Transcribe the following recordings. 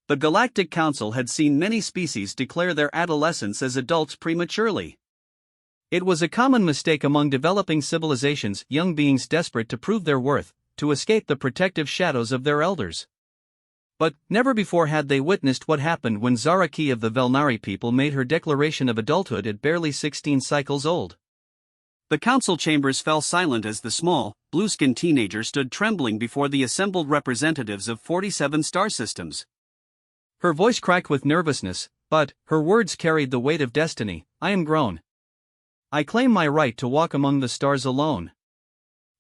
The Galactic Council had seen many species declare their adolescence as adults prematurely. It was a common mistake among developing civilizations, young beings desperate to prove their worth, to escape the protective shadows of their elders. But never before had they witnessed what happened when Zaraki of the Velnari people made her declaration of adulthood at barely 16 cycles old. The council chambers fell silent as the small, blue-skinned teenager stood trembling before the assembled representatives of 47 star systems. Her voice cracked with nervousness, but her words carried the weight of destiny. I am grown. I claim my right to walk among the stars alone.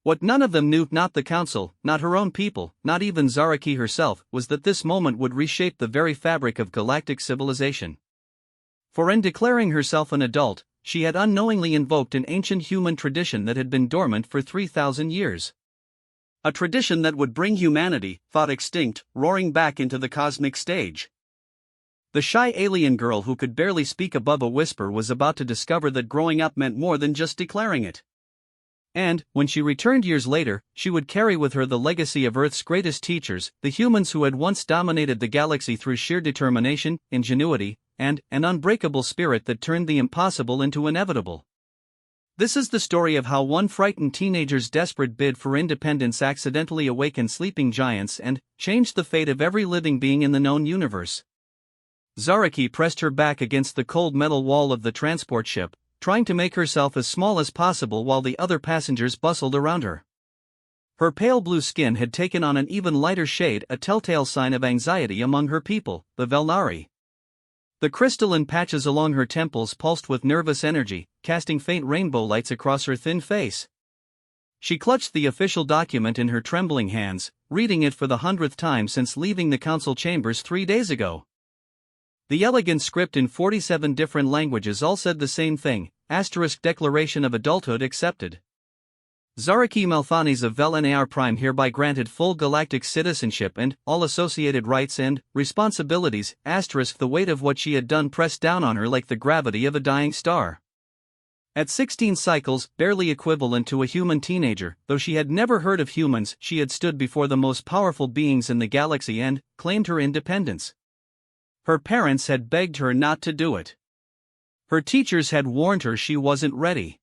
What none of them knew, not the council, not her own people, not even Zaraki herself, was that this moment would reshape the very fabric of galactic civilization. For in declaring herself an adult, she had unknowingly invoked an ancient human tradition that had been dormant for 3,000 years. A tradition that would bring humanity, thought extinct, roaring back into the cosmic stage. The shy alien girl who could barely speak above a whisper was about to discover that growing up meant more than just declaring it. And, when she returned years later, she would carry with her the legacy of Earth's greatest teachers, the humans who had once dominated the galaxy through sheer determination, ingenuity, and an unbreakable spirit that turned the impossible into inevitable. This is the story of how one frightened teenager's desperate bid for independence accidentally awakened sleeping giants and changed the fate of every living being in the known universe. Zaraki pressed her back against the cold metal wall of the transport ship, trying to make herself as small as possible while the other passengers bustled around her. Her pale blue skin had taken on an even lighter shade, a telltale sign of anxiety among her people, the Velnari. The crystalline patches along her temples pulsed with nervous energy, casting faint rainbow lights across her thin face. She clutched the official document in her trembling hands, reading it for the 100th time since leaving the council chambers 3 days ago. The elegant script in 47 different languages all said the same thing: Declaration of Adulthood accepted. Zaraki Malthanis of Vel Nar Prime hereby granted full galactic citizenship and all associated rights and responsibilities. The weight of what she had done pressed down on her like the gravity of a dying star. At 16 cycles, barely equivalent to a human teenager, though she had never heard of humans, she had stood before the most powerful beings in the galaxy and claimed her independence. Her parents had begged her not to do it. Her teachers had warned her she wasn't ready.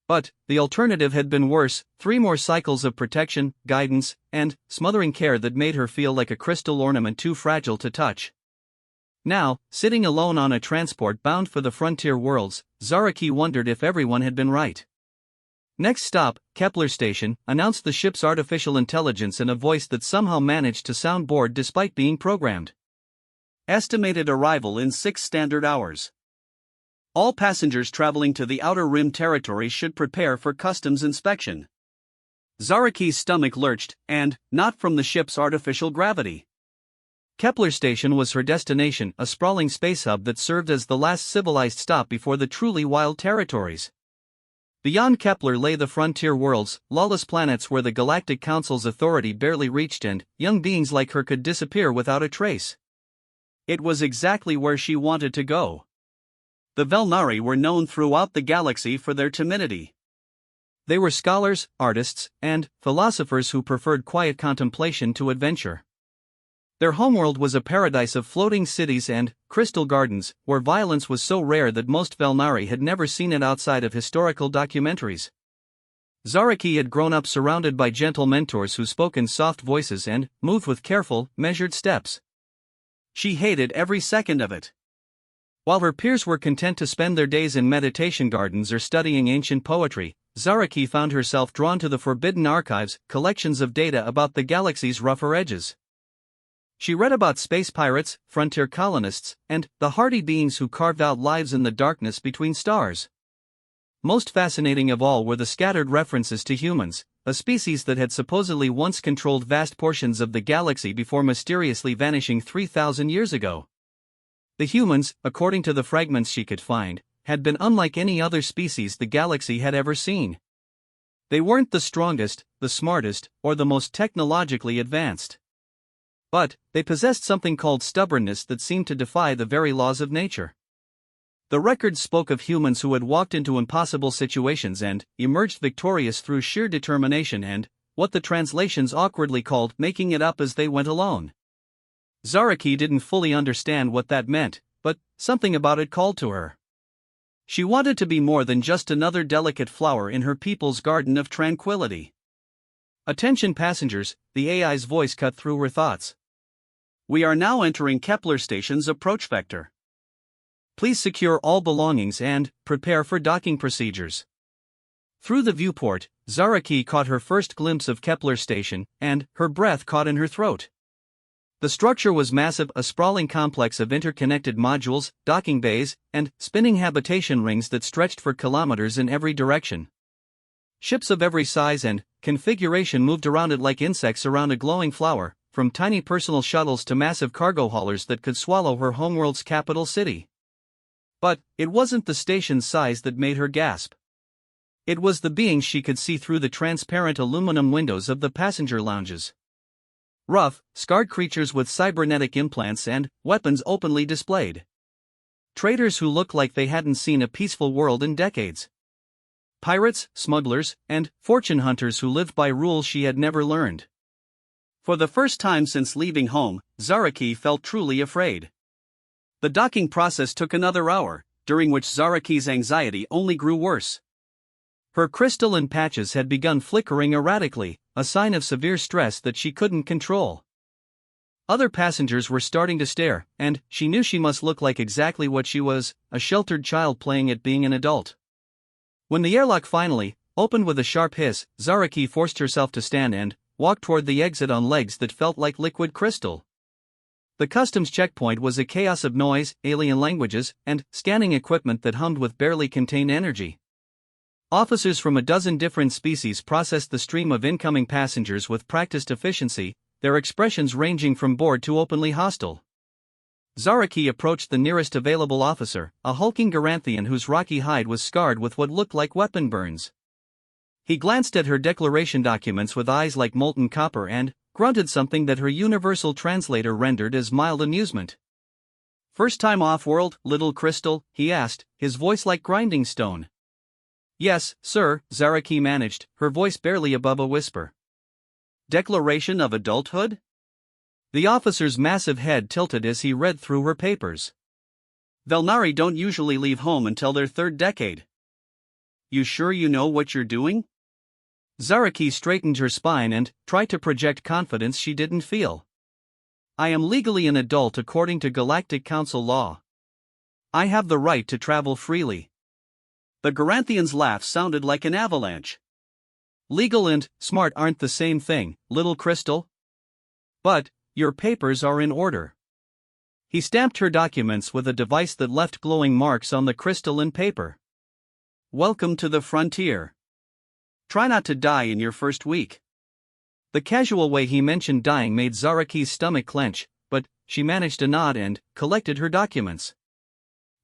But the alternative had been worse: 3 more cycles of protection, guidance, and smothering care that made her feel like a crystal ornament too fragile to touch. Now, sitting alone on a transport bound for the frontier worlds, Zaraki wondered if everyone had been right. Next stop, Kepler Station, announced the ship's artificial intelligence in a voice that somehow managed to sound bored despite being programmed. Estimated arrival in 6 standard hours. All passengers traveling to the Outer Rim territory should prepare for customs inspection. Zaraki's stomach lurched, and not from the ship's artificial gravity. Kepler Station was her destination, a sprawling space hub that served as the last civilized stop before the truly wild territories. Beyond Kepler lay the frontier worlds, lawless planets where the Galactic Council's authority barely reached, and young beings like her could disappear without a trace. It was exactly where she wanted to go. The Velnari were known throughout the galaxy for their timidity. They were scholars, artists, and philosophers who preferred quiet contemplation to adventure. Their homeworld was a paradise of floating cities and crystal gardens, where violence was so rare that most Velnari had never seen it outside of historical documentaries. Zaraki had grown up surrounded by gentle mentors who spoke in soft voices and moved with careful, measured steps. She hated every second of it. While her peers were content to spend their days in meditation gardens or studying ancient poetry, Zaraki found herself drawn to the forbidden archives, collections of data about the galaxy's rougher edges. She read about space pirates, frontier colonists, and the hardy beings who carved out lives in the darkness between stars. Most fascinating of all were the scattered references to humans, a species that had supposedly once controlled vast portions of the galaxy before mysteriously vanishing 3,000 years ago. The humans, according to the fragments she could find, had been unlike any other species the galaxy had ever seen. They weren't the strongest, the smartest, or the most technologically advanced. But they possessed something called stubbornness that seemed to defy the very laws of nature. The records spoke of humans who had walked into impossible situations and emerged victorious through sheer determination and, what the translations awkwardly called, making it up as they went alone. Zaraki didn't fully understand what that meant, but something about it called to her. She wanted to be more than just another delicate flower in her people's garden of tranquility. "Attention passengers," the AI's voice cut through her thoughts. "We are now entering Kepler Station's approach vector. Please secure all belongings and prepare for docking procedures." Through the viewport, Zaraki caught her first glimpse of Kepler Station, and her breath caught in her throat. The structure was massive, a sprawling complex of interconnected modules, docking bays, and spinning habitation rings that stretched for kilometers in every direction. Ships of every size and configuration moved around it like insects around a glowing flower, from tiny personal shuttles to massive cargo haulers that could swallow her homeworld's capital city. But it wasn't the station's size that made her gasp. It was the beings she could see through the transparent aluminum windows of the passenger lounges. Rough, scarred creatures with cybernetic implants and weapons openly displayed. Traders who looked like they hadn't seen a peaceful world in decades. Pirates, smugglers, and fortune hunters who lived by rules she had never learned. For the first time since leaving home, Zaraki felt truly afraid. The docking process took another hour, during which Zaraki's anxiety only grew worse. Her crystalline patches had begun flickering erratically, a sign of severe stress that she couldn't control. Other passengers were starting to stare, and she knew she must look like exactly what she was, a sheltered child playing at being an adult. When the airlock finally opened with a sharp hiss, Zaraki forced herself to stand and walk toward the exit on legs that felt like liquid crystal. The customs checkpoint was a chaos of noise, alien languages, and scanning equipment that hummed with barely contained energy. Officers from a dozen different species processed the stream of incoming passengers with practiced efficiency, their expressions ranging from bored to openly hostile. Zaraki approached the nearest available officer, a hulking Garanthian whose rocky hide was scarred with what looked like weapon burns. He glanced at her declaration documents with eyes like molten copper and grunted something that her universal translator rendered as mild amusement. "First time off-world, little crystal?" he asked, his voice like grinding stone. "Yes, sir," Zaraki managed, her voice barely above a whisper. "Declaration of adulthood?" The officer's massive head tilted as he read through her papers. "Velnari don't usually leave home until their third decade. You sure you know what you're doing?" Zaraki straightened her spine and tried to project confidence she didn't feel. "I am legally an adult according to Galactic Council law. I have the right to travel freely." The Garanthian's laugh sounded like an avalanche. "Legal and smart aren't the same thing, little crystal. But your papers are in order." He stamped her documents with a device that left glowing marks on the crystalline paper. "Welcome to the frontier. Try not to die in your first week." The casual way he mentioned dying made Zaraki's stomach clench, but she managed to nod and collected her documents.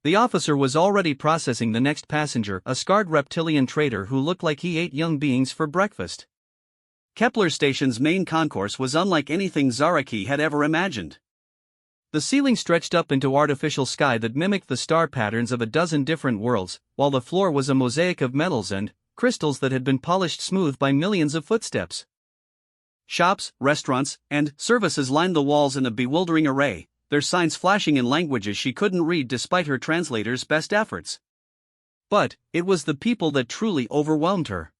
The officer was already processing the next passenger, a scarred reptilian trader who looked like he ate young beings for breakfast. Kepler Station's main concourse was unlike anything Zaraki had ever imagined. The ceiling stretched up into artificial sky that mimicked the star patterns of a dozen different worlds, while the floor was a mosaic of metals and crystals that had been polished smooth by millions of footsteps. Shops, restaurants, and services lined the walls in a bewildering array, their signs flashing in languages she couldn't read despite her translator's best efforts. But it was the people that truly overwhelmed her.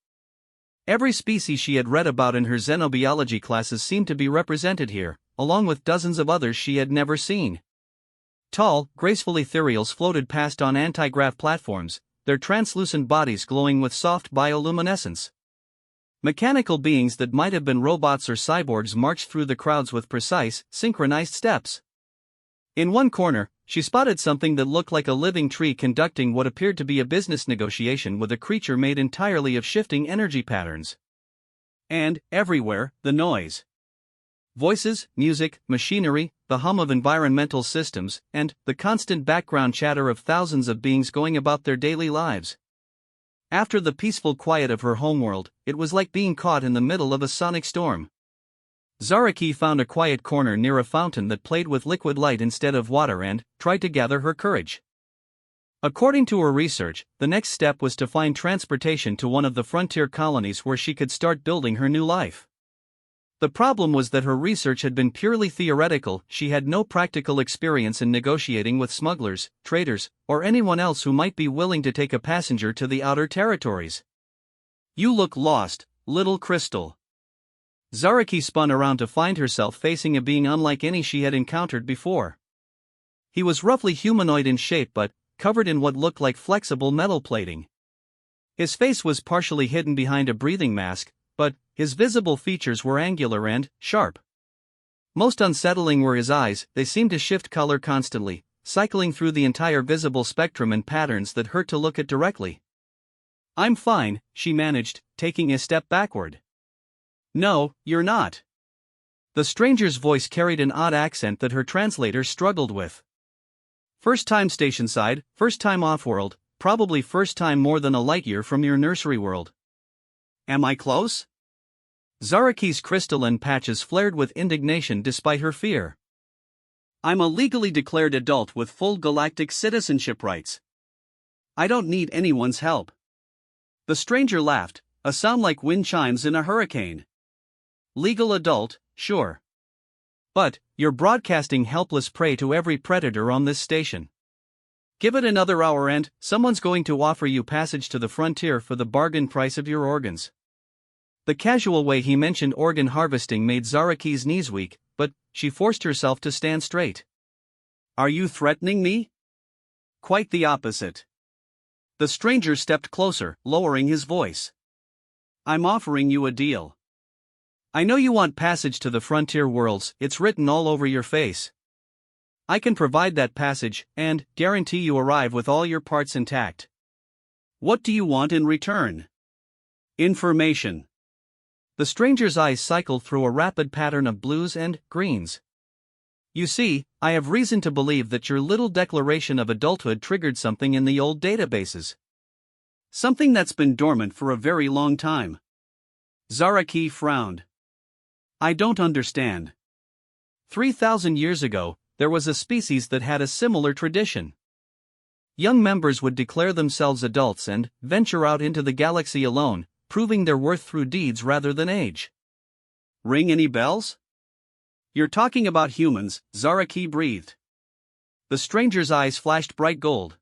Every species she had read about in her xenobiology classes seemed to be represented here, along with dozens of others she had never seen. Tall, graceful ethereals floated past on anti-grav platforms, their translucent bodies glowing with soft bioluminescence. Mechanical beings that might have been robots or cyborgs marched through the crowds with precise, synchronized steps. In one corner, she spotted something that looked like a living tree conducting what appeared to be a business negotiation with a creature made entirely of shifting energy patterns. And, everywhere, the noise. Voices, music, machinery, the hum of environmental systems, and the constant background chatter of thousands of beings going about their daily lives. After the peaceful quiet of her homeworld, it was like being caught in the middle of a sonic storm. Zaraki found a quiet corner near a fountain that played with liquid light instead of water and tried to gather her courage. According to her research, the next step was to find transportation to one of the frontier colonies where she could start building her new life. The problem was that her research had been purely theoretical. She had no practical experience in negotiating with smugglers, traders, or anyone else who might be willing to take a passenger to the outer territories. You look lost, little crystal. Zaraki spun around to find herself facing a being unlike any she had encountered before. He was roughly humanoid in shape but covered in what looked like flexible metal plating. His face was partially hidden behind a breathing mask, but his visible features were angular and sharp. Most unsettling were his eyes. They seemed to shift color constantly, cycling through the entire visible spectrum in patterns that hurt to look at directly. "I'm fine," she managed, taking a step backward. "No, you're not." The stranger's voice carried an odd accent that her translator struggled with. "First time station-side, first time off-world, probably first time more than a light year from your nursery world. Am I close?" Zaraki's crystalline patches flared with indignation despite her fear. "I'm a legally declared adult with full galactic citizenship rights. I don't need anyone's help." The stranger laughed, a sound like wind chimes in a hurricane. "Legal adult, sure. But you're broadcasting helpless prey to every predator on this station. Give it another hour and someone's going to offer you passage to the frontier for the bargain price of your organs." The casual way he mentioned organ harvesting made Zaraki's knees weak, but she forced herself to stand straight. "Are you threatening me?" "Quite the opposite." The stranger stepped closer, lowering his voice. "I'm offering you a deal. I know you want passage to the frontier worlds, it's written all over your face. I can provide that passage, and guarantee you arrive with all your parts intact. What do you want in return?" "Information." The stranger's eyes cycled through a rapid pattern of blues and greens. "You see, I have reason to believe that your little declaration of adulthood triggered something in the old databases. Something that's been dormant for a very long time." Zaraki frowned. "I don't understand." 3,000 years ago, there was a species that had a similar tradition. Young members would declare themselves adults and venture out into the galaxy alone, proving their worth through deeds rather than age. "Ring any bells?" "You're talking about humans," Zaraki breathed. The stranger's eyes flashed bright gold.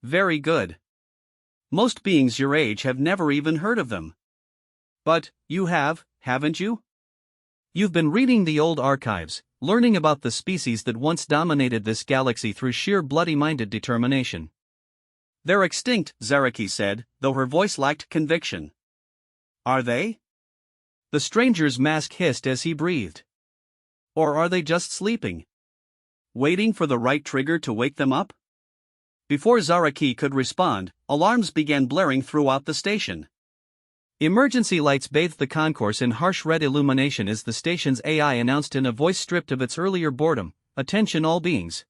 "Very good. Most beings your age have never even heard of them. But you have, haven't you? You've been reading the old archives, learning about the species that once dominated this galaxy through sheer bloody-minded determination." "They're extinct," Zaraki said, though her voice lacked conviction. "Are they?" The stranger's mask hissed as he breathed. "Or are they just sleeping? Waiting for the right trigger to wake them up?" Before Zaraki could respond, alarms began blaring throughout the station. Emergency lights bathed the concourse in harsh red illumination as the station's AI announced in a voice stripped of its earlier boredom, "Attention all beings.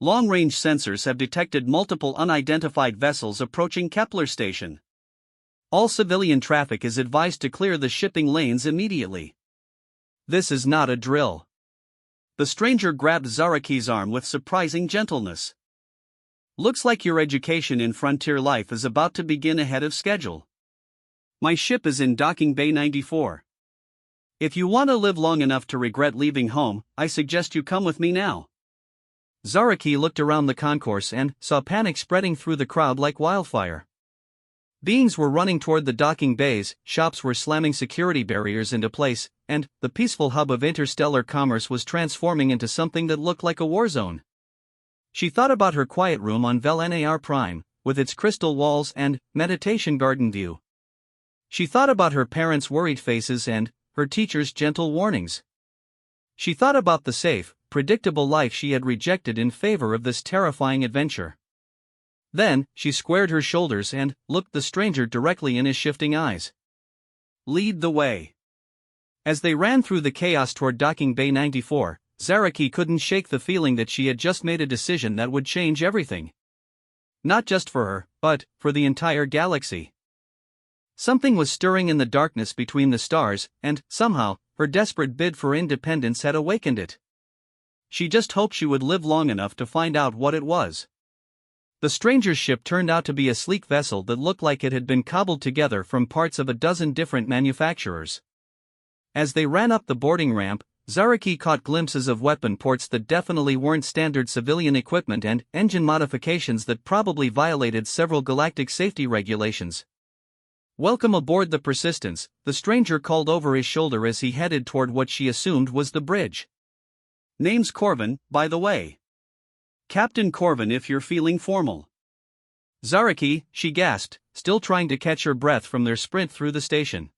Long-range sensors have detected multiple unidentified vessels approaching Kepler Station. All civilian traffic is advised to clear the shipping lanes immediately." "This is not a drill." The stranger grabbed Zaraki's arm with surprising gentleness. "Looks like your education in frontier life is about to begin ahead of schedule. My ship is in Docking Bay 94. If you want to live long enough to regret leaving home, I suggest you come with me now." Zaraki looked around the concourse and saw panic spreading through the crowd like wildfire. Beings were running toward the docking bays, shops were slamming security barriers into place, and the peaceful hub of interstellar commerce was transforming into something that looked like a war zone. She thought about her quiet room on Vel-Nar Prime, with its crystal walls and meditation garden view. She thought about her parents' worried faces and her teacher's gentle warnings. She thought about the safe, predictable life she had rejected in favor of this terrifying adventure. Then, she squared her shoulders and looked the stranger directly in his shifting eyes. "Lead the way." As they ran through the chaos toward Docking Bay 94, Zaraki couldn't shake the feeling that she had just made a decision that would change everything. Not just for her, but for the entire galaxy. Something was stirring in the darkness between the stars, and, somehow, her desperate bid for independence had awakened it. She just hoped she would live long enough to find out what it was. The stranger's ship turned out to be a sleek vessel that looked like it had been cobbled together from parts of a dozen different manufacturers. As they ran up the boarding ramp, Zaraki caught glimpses of weapon ports that definitely weren't standard civilian equipment and engine modifications that probably violated several galactic safety regulations. "Welcome aboard the Persistence," the stranger called over his shoulder as he headed toward what she assumed was the bridge. "Name's Corvin, by the way. Captain Corvin if you're feeling formal." "Zaraki," she gasped, still trying to catch her breath from their sprint through the station.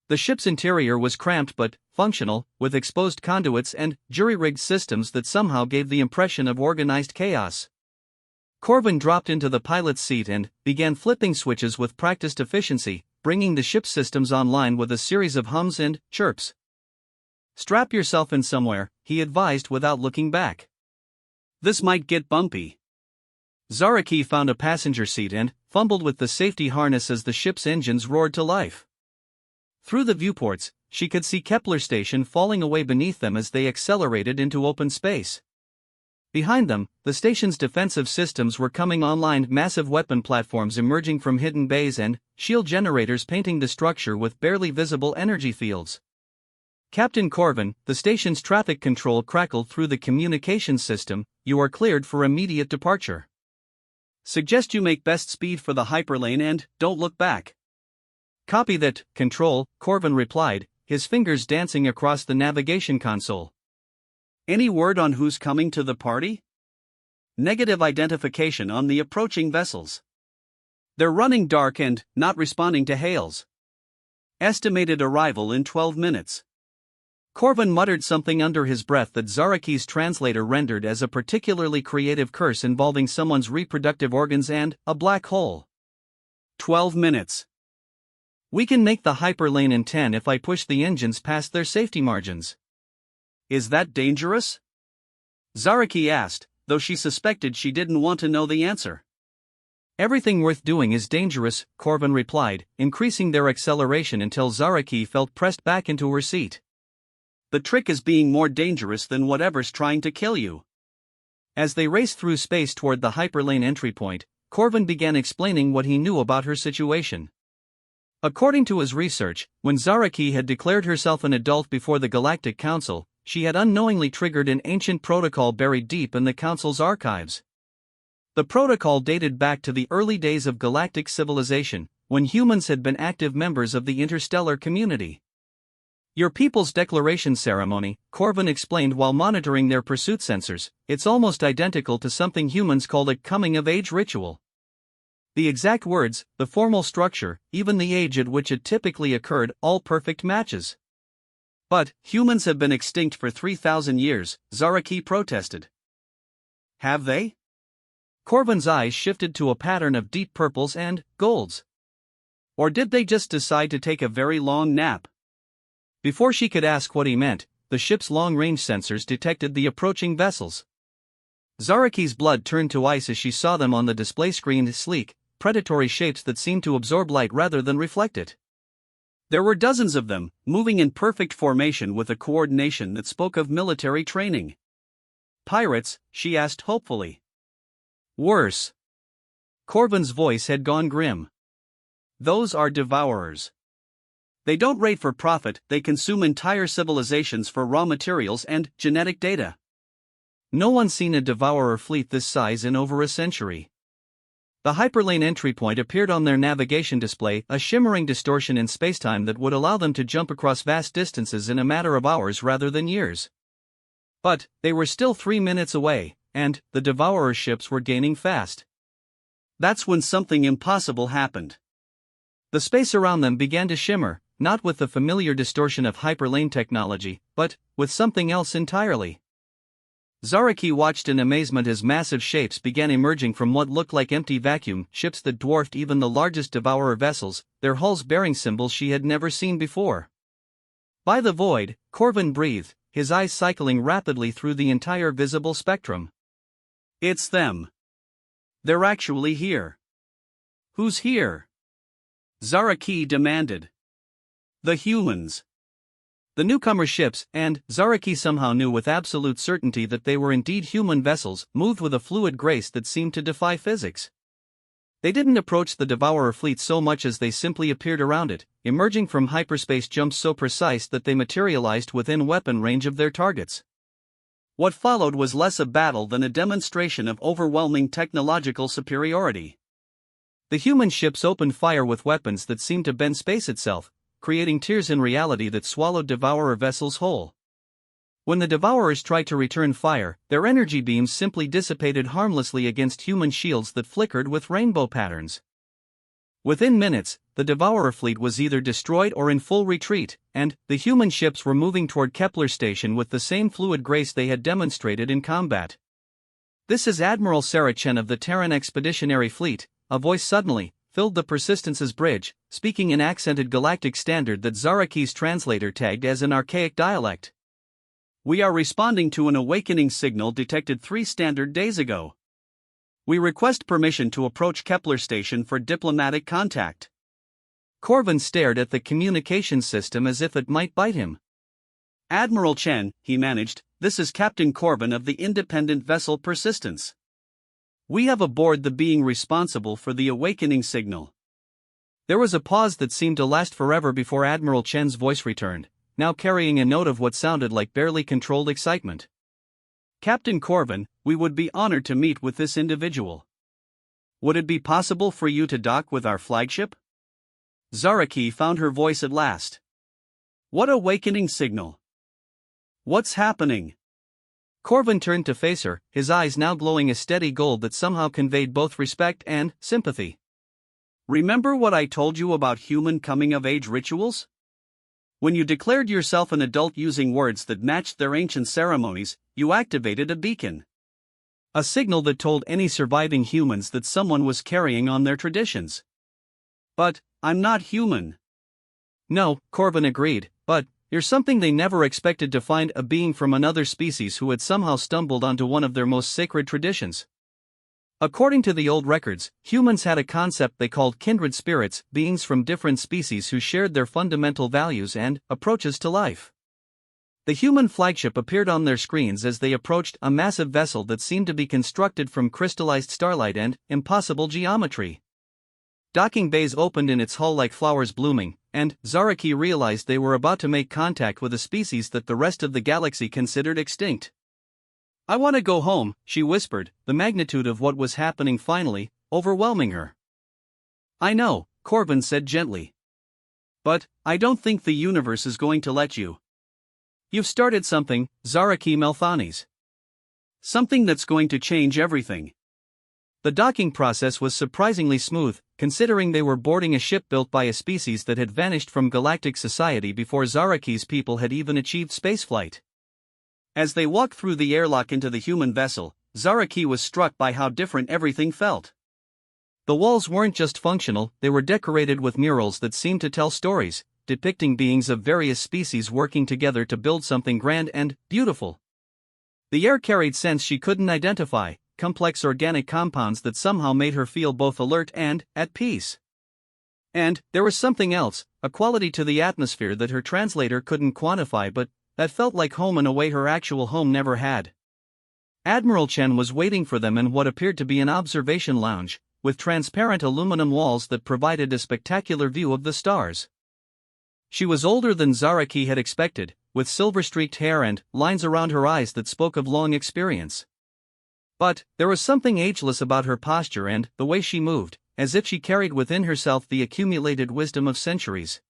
The ship's interior was cramped but functional, with exposed conduits and jury-rigged systems that somehow gave the impression of organized chaos. Corvin dropped into the pilot's seat and began flipping switches with practiced efficiency, bringing the ship's systems online with a series of hums and chirps. "Strap yourself in somewhere," he advised without looking back. "This might get bumpy." Zaraki found a passenger seat and fumbled with the safety harness as the ship's engines roared to life. Through the viewports, she could see Kepler Station falling away beneath them as they accelerated into open space. Behind them, the station's defensive systems were coming online, massive weapon platforms emerging from hidden bays and shield generators painting the structure with barely visible energy fields. "Captain Corvin," the station's traffic control crackled through the communications system, "you are cleared for immediate departure. Suggest you make best speed for the hyperlane and don't look back." "Copy that, Control," Corvin replied, his fingers dancing across the navigation console. "Any word on who's coming to the party?" "Negative identification on the approaching vessels. They're running dark and not responding to hails. Estimated arrival in 12 minutes. Corvin muttered something under his breath that Zaraki's translator rendered as a particularly creative curse involving someone's reproductive organs and a black hole. 12 minutes. "We can make the hyperlane in 10 if I push the engines past their safety margins." "Is that dangerous?" Zaraki asked, though she suspected she didn't want to know the answer. "Everything worth doing is dangerous," Corvin replied, increasing their acceleration until Zaraki felt pressed back into her seat. "The trick is being more dangerous than whatever's trying to kill you." As they raced through space toward the hyperlane entry point, Corvin began explaining what he knew about her situation. According to his research, when Zaraki had declared herself an adult before the Galactic Council, she had unknowingly triggered an ancient protocol buried deep in the Council's archives. The protocol dated back to the early days of galactic civilization, when humans had been active members of the interstellar community. "Your People's Declaration ceremony," Corvin explained while monitoring their pursuit sensors, "it's almost identical to something humans call a coming-of-age ritual. The exact words, the formal structure, even the age at which it typically occurred, all perfect matches." "But humans have been extinct for 3,000 years, Zaraki protested. "Have they?" Corvin's eyes shifted to a pattern of deep purples and golds. "Or did they just decide to take a very long nap?" Before she could ask what he meant, the ship's long-range sensors detected the approaching vessels. Zaraki's blood turned to ice as she saw them on the display screen, sleek, predatory shapes that seemed to absorb light rather than reflect it. There were dozens of them, moving in perfect formation with a coordination that spoke of military training. "Pirates?" she asked hopefully. "Worse." Corvin's voice had gone grim. "Those are devourers. They don't raid for profit, they consume entire civilizations for raw materials and genetic data. No one's seen a devourer fleet this size in over a century." The hyperlane entry point appeared on their navigation display, a shimmering distortion in spacetime that would allow them to jump across vast distances in a matter of hours rather than years. But they were still 3 minutes away, and the devourer ships were gaining fast. That's when something impossible happened. The space around them began to shimmer, not with the familiar distortion of hyperlane technology, but with something else entirely. Zaraki watched in amazement as massive shapes began emerging from what looked like empty vacuum ships that dwarfed even the largest devourer vessels, their hulls bearing symbols she had never seen before. By the void, Corvin breathed, his eyes cycling rapidly through the entire visible spectrum. "It's them. They're actually here." "Who's here?" Zaraki demanded. "The humans." The newcomer ships, and Zaraki somehow knew with absolute certainty that they were indeed human vessels, moved with a fluid grace that seemed to defy physics. They didn't approach the Devourer fleet so much as they simply appeared around it, emerging from hyperspace jumps so precise that they materialized within weapon range of their targets. What followed was less a battle than a demonstration of overwhelming technological superiority. The human ships opened fire with weapons that seemed to bend space itself, creating tears in reality that swallowed Devourer vessels whole. When the Devourers tried to return fire, their energy beams simply dissipated harmlessly against human shields that flickered with rainbow patterns. Within minutes, the Devourer fleet was either destroyed or in full retreat, and the human ships were moving toward Kepler Station with the same fluid grace they had demonstrated in combat. "This is Admiral Sarah Chen of the Terran Expeditionary Fleet," a voice suddenly filled the Persistence's bridge, speaking in accented galactic standard that Zaraki's translator tagged as an archaic dialect. "We are responding to an awakening signal detected 3 standard days ago. We request permission to approach Kepler Station for diplomatic contact." Corvin stared at the communication system as if it might bite him. "Admiral Chen," he managed, "this is Captain Corvin of the independent vessel Persistence. We have aboard the being responsible for the awakening signal." There was a pause that seemed to last forever before Admiral Chen's voice returned, now carrying a note of what sounded like barely controlled excitement. "Captain Corvin, we would be honored to meet with this individual. Would it be possible for you to dock with our flagship?" Zaraki found her voice at last. "What awakening signal? What's happening?" Corvin turned to face her, his eyes now glowing a steady gold that somehow conveyed both respect and sympathy. "Remember what I told you about human coming-of-age rituals? When you declared yourself an adult using words that matched their ancient ceremonies, you activated a beacon. A signal that told any surviving humans that someone was carrying on their traditions. But I'm not human." "No," Corvin agreed, "but you're something they never expected to find, a being from another species who had somehow stumbled onto one of their most sacred traditions." According to the old records, humans had a concept they called kindred spirits, beings from different species who shared their fundamental values and approaches to life. The human flagship appeared on their screens as they approached, a massive vessel that seemed to be constructed from crystallized starlight and impossible geometry. Docking bays opened in its hull like flowers blooming, and Zaraki realized they were about to make contact with a species that the rest of the galaxy considered extinct. "I want to go home," she whispered, the magnitude of what was happening finally overwhelming her. "I know," Corvin said gently. "But I don't think the universe is going to let you. You've started something, Zaraki Melthanes. Something that's going to change everything." The docking process was surprisingly smooth, considering they were boarding a ship built by a species that had vanished from galactic society before Zaraki's people had even achieved spaceflight. As they walked through the airlock into the human vessel, Zaraki was struck by how different everything felt. The walls weren't just functional, they were decorated with murals that seemed to tell stories, depicting beings of various species working together to build something grand and beautiful. The air carried scents she couldn't identify, complex organic compounds that somehow made her feel both alert and at peace. And there was something else, a quality to the atmosphere that her translator couldn't quantify but that felt like home in a way her actual home never had. Admiral Chen was waiting for them in what appeared to be an observation lounge, with transparent aluminum walls that provided a spectacular view of the stars. She was older than Zaraki had expected, with silver-streaked hair and lines around her eyes that spoke of long experience. But there was something ageless about her posture and the way she moved, as if she carried within herself the accumulated wisdom of centuries.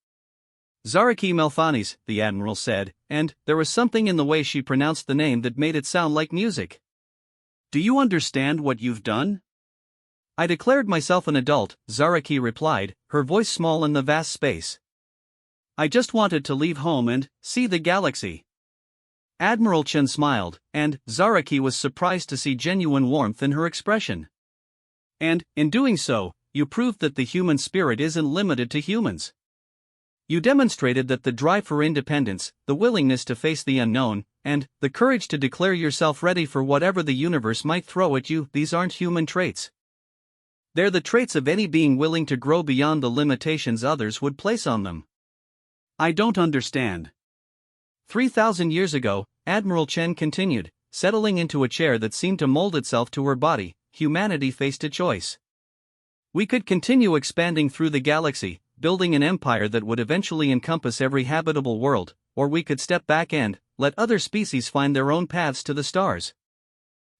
"Zaraki Melthanes," the Admiral said, and there was something in the way she pronounced the name that made it sound like music. "Do you understand what you've done?" "I declared myself an adult," Zaraki replied, her voice small in the vast space. "I just wanted to leave home and see the galaxy." Admiral Chen smiled, and Zaraki was surprised to see genuine warmth in her expression. "And, in doing so, you proved that the human spirit isn't limited to humans. You demonstrated that the drive for independence, the willingness to face the unknown, and the courage to declare yourself ready for whatever the universe might throw at you, these aren't human traits. They're the traits of any being willing to grow beyond the limitations others would place on them." "I don't understand." 3,000 years ago, Admiral Chen continued, settling into a chair that seemed to mold itself to her body, humanity faced a choice. We could continue expanding through the galaxy, building an empire that would eventually encompass every habitable world, or we could step back and let other species find their own paths to the stars.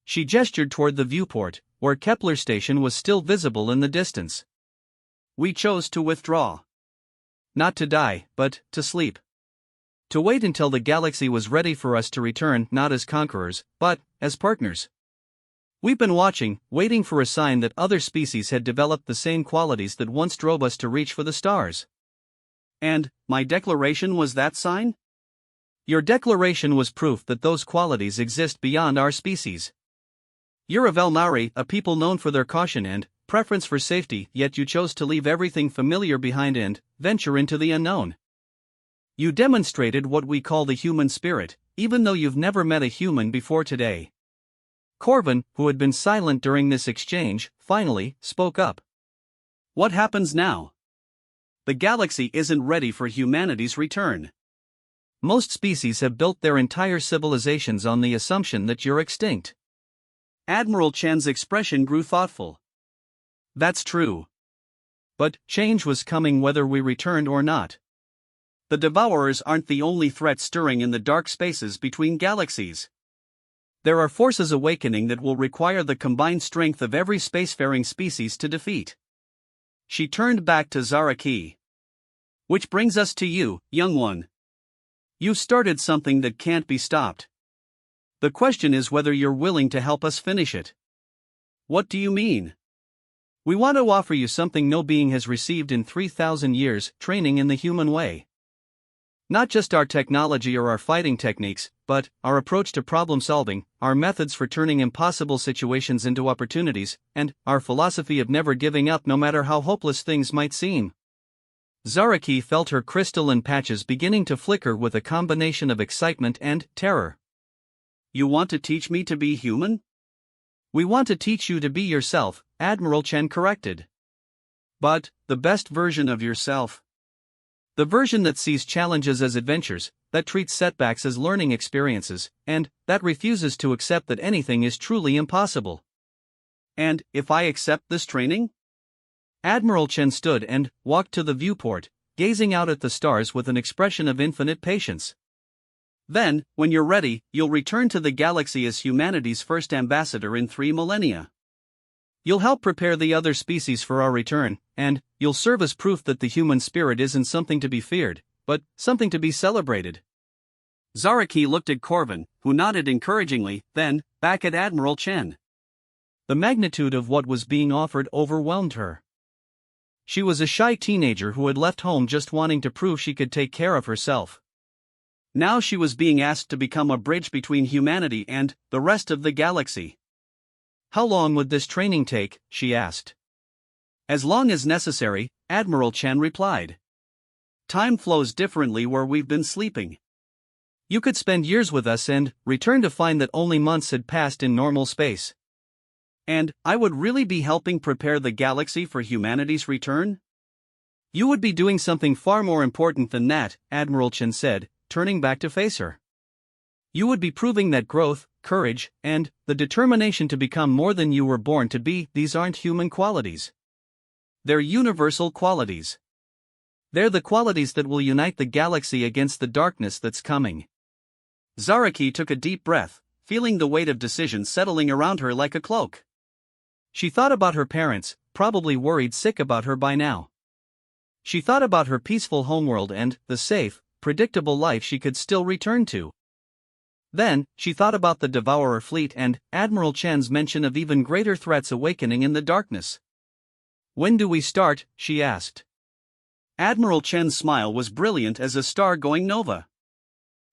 She gestured toward the viewport, where Kepler Station was still visible in the distance. We chose to withdraw. Not to die, but to sleep. To wait until the galaxy was ready for us to return, not as conquerors, but as partners. We've been watching, waiting for a sign that other species had developed the same qualities that once drove us to reach for the stars. And my declaration was that sign? Your declaration was proof that those qualities exist beyond our species. You're a Velnari, a people known for their caution and preference for safety, yet you chose to leave everything familiar behind and venture into the unknown. You demonstrated what we call the human spirit, even though you've never met a human before today. Corvin, who had been silent during this exchange, finally spoke up. What happens now? The galaxy isn't ready for humanity's return. Most species have built their entire civilizations on the assumption that you're extinct. Admiral Chen's expression grew thoughtful. That's true. But change was coming whether we returned or not. The Devourers aren't the only threat stirring in the dark spaces between galaxies. There are forces awakening that will require the combined strength of every spacefaring species to defeat. She turned back to Zaraki. Which brings us to you, young one. You started something that can't be stopped. The question is whether you're willing to help us finish it. What do you mean? We want to offer you something no being has received in 3,000 years, training in the human way. Not just our technology or our fighting techniques, but our approach to problem solving, our methods for turning impossible situations into opportunities, and our philosophy of never giving up no matter how hopeless things might seem. Zaraki felt her crystalline patches beginning to flicker with a combination of excitement and terror. You want to teach me to be human? We want to teach you to be yourself, Admiral Chen corrected. But the best version of yourself. The version that sees challenges as adventures, that treats setbacks as learning experiences, and that refuses to accept that anything is truly impossible. And if I accept this training? Admiral Chen stood and walked to the viewport, gazing out at the stars with an expression of infinite patience. Then, when you're ready, you'll return to the galaxy as humanity's first ambassador in 3 millennia. You'll help prepare the other species for our return, and you'll serve as proof that the human spirit isn't something to be feared, but something to be celebrated. Zaraki looked at Corvin, who nodded encouragingly, then back at Admiral Chen. The magnitude of what was being offered overwhelmed her. She was a shy teenager who had left home just wanting to prove she could take care of herself. Now she was being asked to become a bridge between humanity and the rest of the galaxy. How long would this training take? She asked. As long as necessary, Admiral Chen replied. Time flows differently where we've been sleeping. You could spend years with us and return to find that only months had passed in normal space. And I would really be helping prepare the galaxy for humanity's return? You would be doing something far more important than that, Admiral Chen said, turning back to face her. You would be proving that growth, courage, and the determination to become more than you were born to be, these aren't human qualities. They're universal qualities. They're the qualities that will unite the galaxy against the darkness that's coming. Zaraki took a deep breath, feeling the weight of decision settling around her like a cloak. She thought about her parents, probably worried sick about her by now. She thought about her peaceful homeworld and the safe, predictable life she could still return to. Then, she thought about the Devourer fleet and Admiral Chen's mention of even greater threats awakening in the darkness. When do we start? She asked. Admiral Chen's smile was brilliant as a star going nova.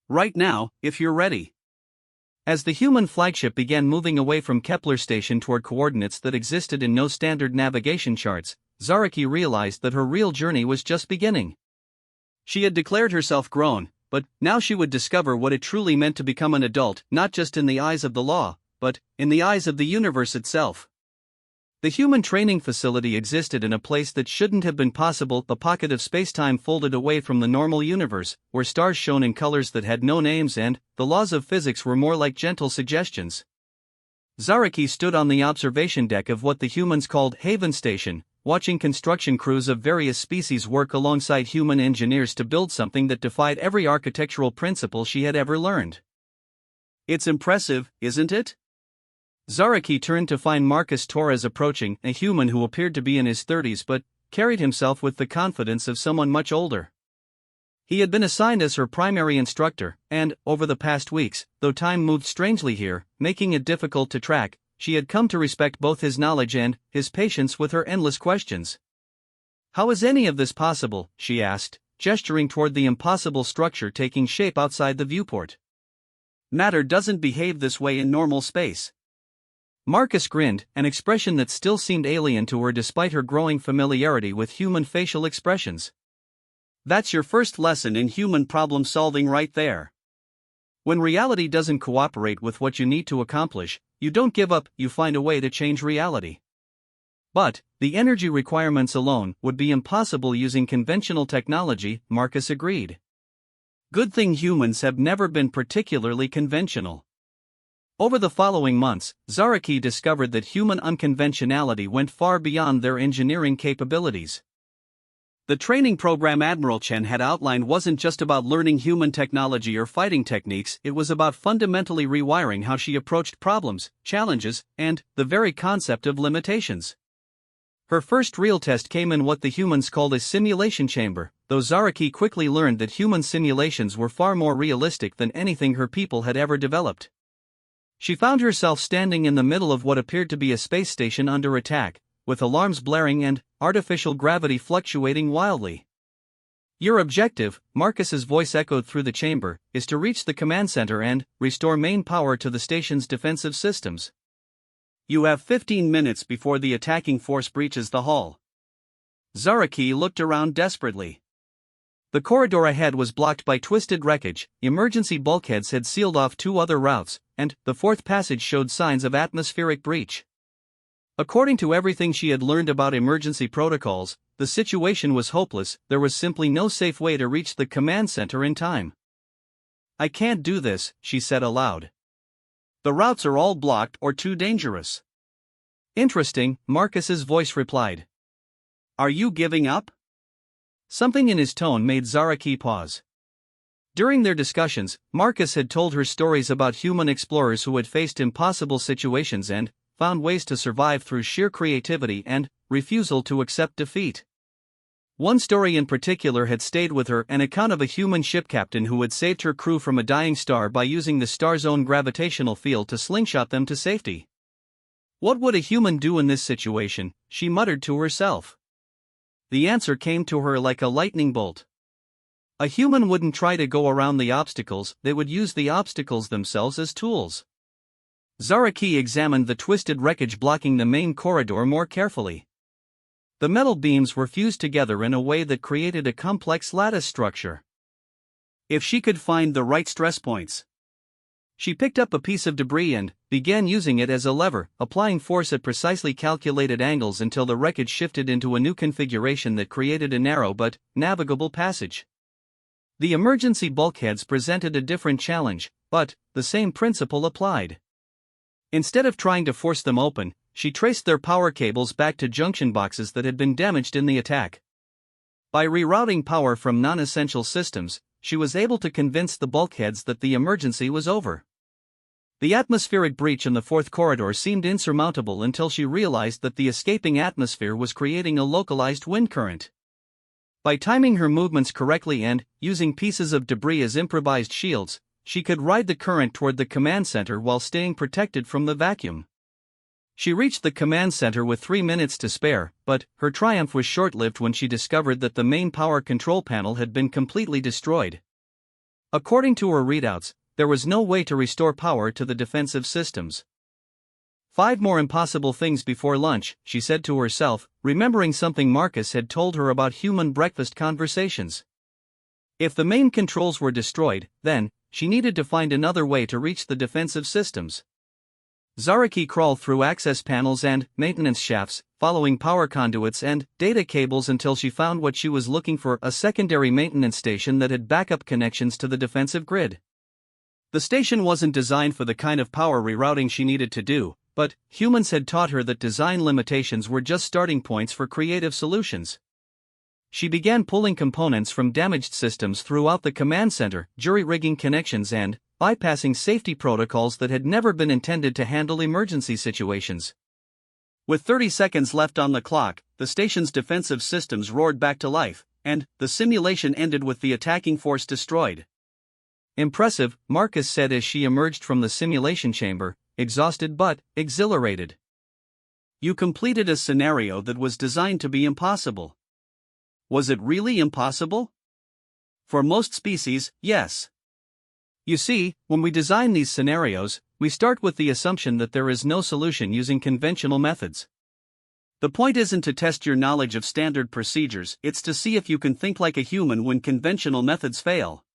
Right now, if you're ready. As the human flagship began moving away from Kepler Station toward coordinates that existed in no standard navigation charts, Zaraki realized that her real journey was just beginning. She had declared herself grown, but now she would discover what it truly meant to become an adult, not just in the eyes of the law, but in the eyes of the universe itself. The human training facility existed in a place that shouldn't have been possible, a pocket of space-time folded away from the normal universe, where stars shone in colors that had no names and the laws of physics were more like gentle suggestions. Zaraki stood on the observation deck of what the humans called Haven Station, watching construction crews of various species work alongside human engineers to build something that defied every architectural principle she had ever learned. "It's impressive, isn't it?" Zaraki turned to find Marcus Torres approaching, a human who appeared to be in his 30s but carried himself with the confidence of someone much older. He had been assigned as her primary instructor, and, over the past weeks, though time moved strangely here, making it difficult to track, she had come to respect both his knowledge and his patience with her endless questions. "How is any of this possible?" she asked, gesturing toward the impossible structure taking shape outside the viewport. "Matter doesn't behave this way in normal space." Marcus grinned, an expression that still seemed alien to her despite her growing familiarity with human facial expressions. "That's your first lesson in human problem solving right there. When reality doesn't cooperate with what you need to accomplish, you don't give up, you find a way to change reality." "But the energy requirements alone would be impossible using conventional technology," Marcus agreed. "Good thing humans have never been particularly conventional." Over the following months, Zaraki discovered that human unconventionality went far beyond their engineering capabilities. The training program Admiral Chen had outlined wasn't just about learning human technology or fighting techniques, it was about fundamentally rewiring how she approached problems, challenges, and the very concept of limitations. Her first real test came in what the humans called a simulation chamber, though Zaraki quickly learned that human simulations were far more realistic than anything her people had ever developed. She found herself standing in the middle of what appeared to be a space station under attack, with alarms blaring and artificial gravity fluctuating wildly. "Your objective," Marcus's voice echoed through the chamber, "is to reach the command center and restore main power to the station's defensive systems. You have 15 minutes before the attacking force breaches the hull." Zaraki looked around desperately. The corridor ahead was blocked by twisted wreckage, emergency bulkheads had sealed off 2 other routes, and the 4th passage showed signs of atmospheric breach. According to everything she had learned about emergency protocols, the situation was hopeless, there was simply no safe way to reach the command center in time. "I can't do this," she said aloud. "The routes are all blocked or too dangerous." "Interesting," Marcus's voice replied. "Are you giving up?" Something in his tone made Zaraki pause. During their discussions, Marcus had told her stories about human explorers who had faced impossible situations and found ways to survive through sheer creativity and refusal to accept defeat. One story in particular had stayed with her, an account of a human ship captain who had saved her crew from a dying star by using the star's own gravitational field to slingshot them to safety. "What would a human do in this situation?" she muttered to herself. The answer came to her like a lightning bolt. A human wouldn't try to go around the obstacles, they would use the obstacles themselves as tools. Zaraki examined the twisted wreckage blocking the main corridor more carefully. The metal beams were fused together in a way that created a complex lattice structure. If she could find the right stress points. She picked up a piece of debris and began using it as a lever, applying force at precisely calculated angles until the wreckage shifted into a new configuration that created a narrow but navigable passage. The emergency bulkheads presented a different challenge, but the same principle applied. Instead of trying to force them open, she traced their power cables back to junction boxes that had been damaged in the attack. By rerouting power from non-essential systems, she was able to convince the bulkheads that the emergency was over. The atmospheric breach in the 4th corridor seemed insurmountable until she realized that the escaping atmosphere was creating a localized wind current. By timing her movements correctly and using pieces of debris as improvised shields, she could ride the current toward the command center while staying protected from the vacuum. She reached the command center with 3 minutes to spare, but her triumph was short-lived when she discovered that the main power control panel had been completely destroyed. According to her readouts, there was no way to restore power to the defensive systems. 5 more impossible things before lunch, she said to herself, remembering something Marcus had told her about human breakfast conversations. If the main controls were destroyed, then she needed to find another way to reach the defensive systems. Zaraki crawled through access panels and maintenance shafts, following power conduits and data cables until she found what she was looking for, a secondary maintenance station that had backup connections to the defensive grid. The station wasn't designed for the kind of power rerouting she needed to do, but humans had taught her that design limitations were just starting points for creative solutions. She began pulling components from damaged systems throughout the command center, jury-rigging connections and bypassing safety protocols that had never been intended to handle emergency situations. With 30 seconds left on the clock, the station's defensive systems roared back to life, and the simulation ended with the attacking force destroyed. "Impressive," Marcus said as she emerged from the simulation chamber, exhausted but exhilarated. "You completed a scenario that was designed to be impossible." Was it really impossible? For most species, yes. You see, when we design these scenarios, we start with the assumption that there is no solution using conventional methods. The point isn't to test your knowledge of standard procedures, it's to see if you can think like a human when conventional methods fail.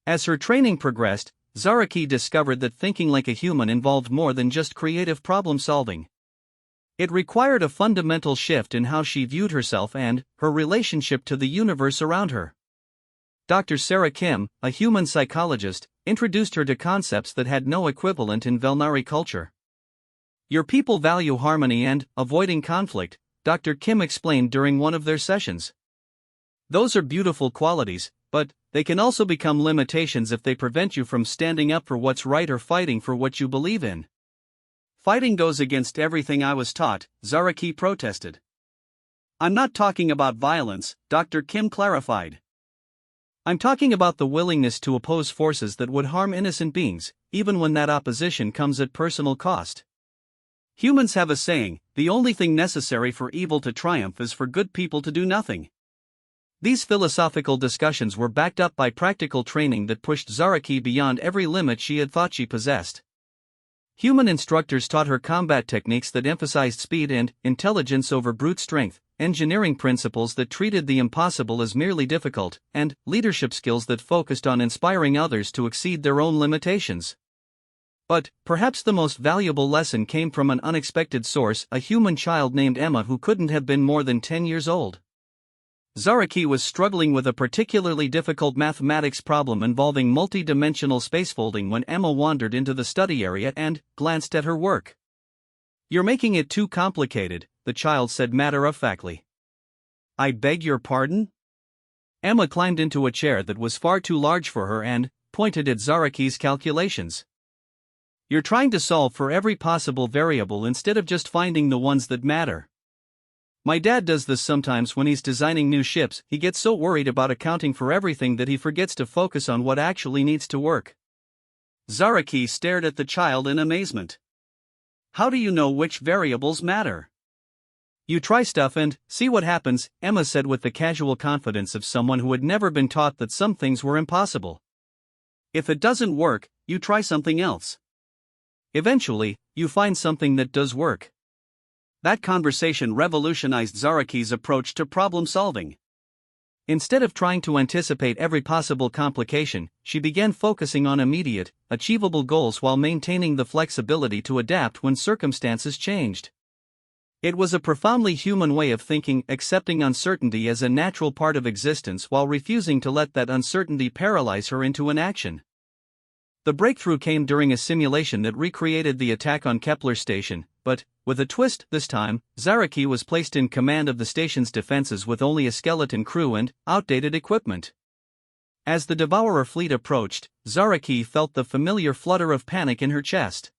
As her training progressed, Zaraki discovered that thinking like a human involved more than just creative problem solving. It required a fundamental shift in how she viewed herself and her relationship to the universe around her. Dr. Sarah Kim, a human psychologist, introduced her to concepts that had no equivalent in Velnari culture. "Your people value harmony and avoiding conflict," Dr. Kim explained during one of their sessions. "Those are beautiful qualities, but they can also become limitations if they prevent you from standing up for what's right or fighting for what you believe in." "Fighting goes against everything I was taught," Zaraki protested. "I'm not talking about violence," Dr. Kim clarified. "I'm talking about the willingness to oppose forces that would harm innocent beings, even when that opposition comes at personal cost. Humans have a saying, the only thing necessary for evil to triumph is for good people to do nothing." These philosophical discussions were backed up by practical training that pushed Zaraki beyond every limit she had thought she possessed. Human instructors taught her combat techniques that emphasized speed and intelligence over brute strength, engineering principles that treated the impossible as merely difficult, and leadership skills that focused on inspiring others to exceed their own limitations. But perhaps the most valuable lesson came from an unexpected source, a human child named Emma who couldn't have been more than 10 years old. Zaraki was struggling with a particularly difficult mathematics problem involving multi-dimensional spacefolding when Emma wandered into the study area and glanced at her work. "You're making it too complicated," the child said matter-of-factly. "I beg your pardon?" Emma climbed into a chair that was far too large for her and pointed at Zaraki's calculations. "You're trying to solve for every possible variable instead of just finding the ones that matter. My dad does this sometimes when he's designing new ships. He gets so worried about accounting for everything that he forgets to focus on what actually needs to work." Zaraki stared at the child in amazement. "How do you know which variables matter?" "You try stuff and see what happens," Emma said with the casual confidence of someone who had never been taught that some things were impossible. "If it doesn't work, you try something else. Eventually, you find something that does work." That conversation revolutionized Zaraki's approach to problem solving. Instead of trying to anticipate every possible complication, she began focusing on immediate, achievable goals while maintaining the flexibility to adapt when circumstances changed. It was a profoundly human way of thinking, accepting uncertainty as a natural part of existence while refusing to let that uncertainty paralyze her into inaction. The breakthrough came during a simulation that recreated the attack on Kepler Station, but with a twist. This time, Zaraki was placed in command of the station's defenses with only a skeleton crew and outdated equipment. As the Devourer fleet approached, Zaraki felt the familiar flutter of panic in her chest.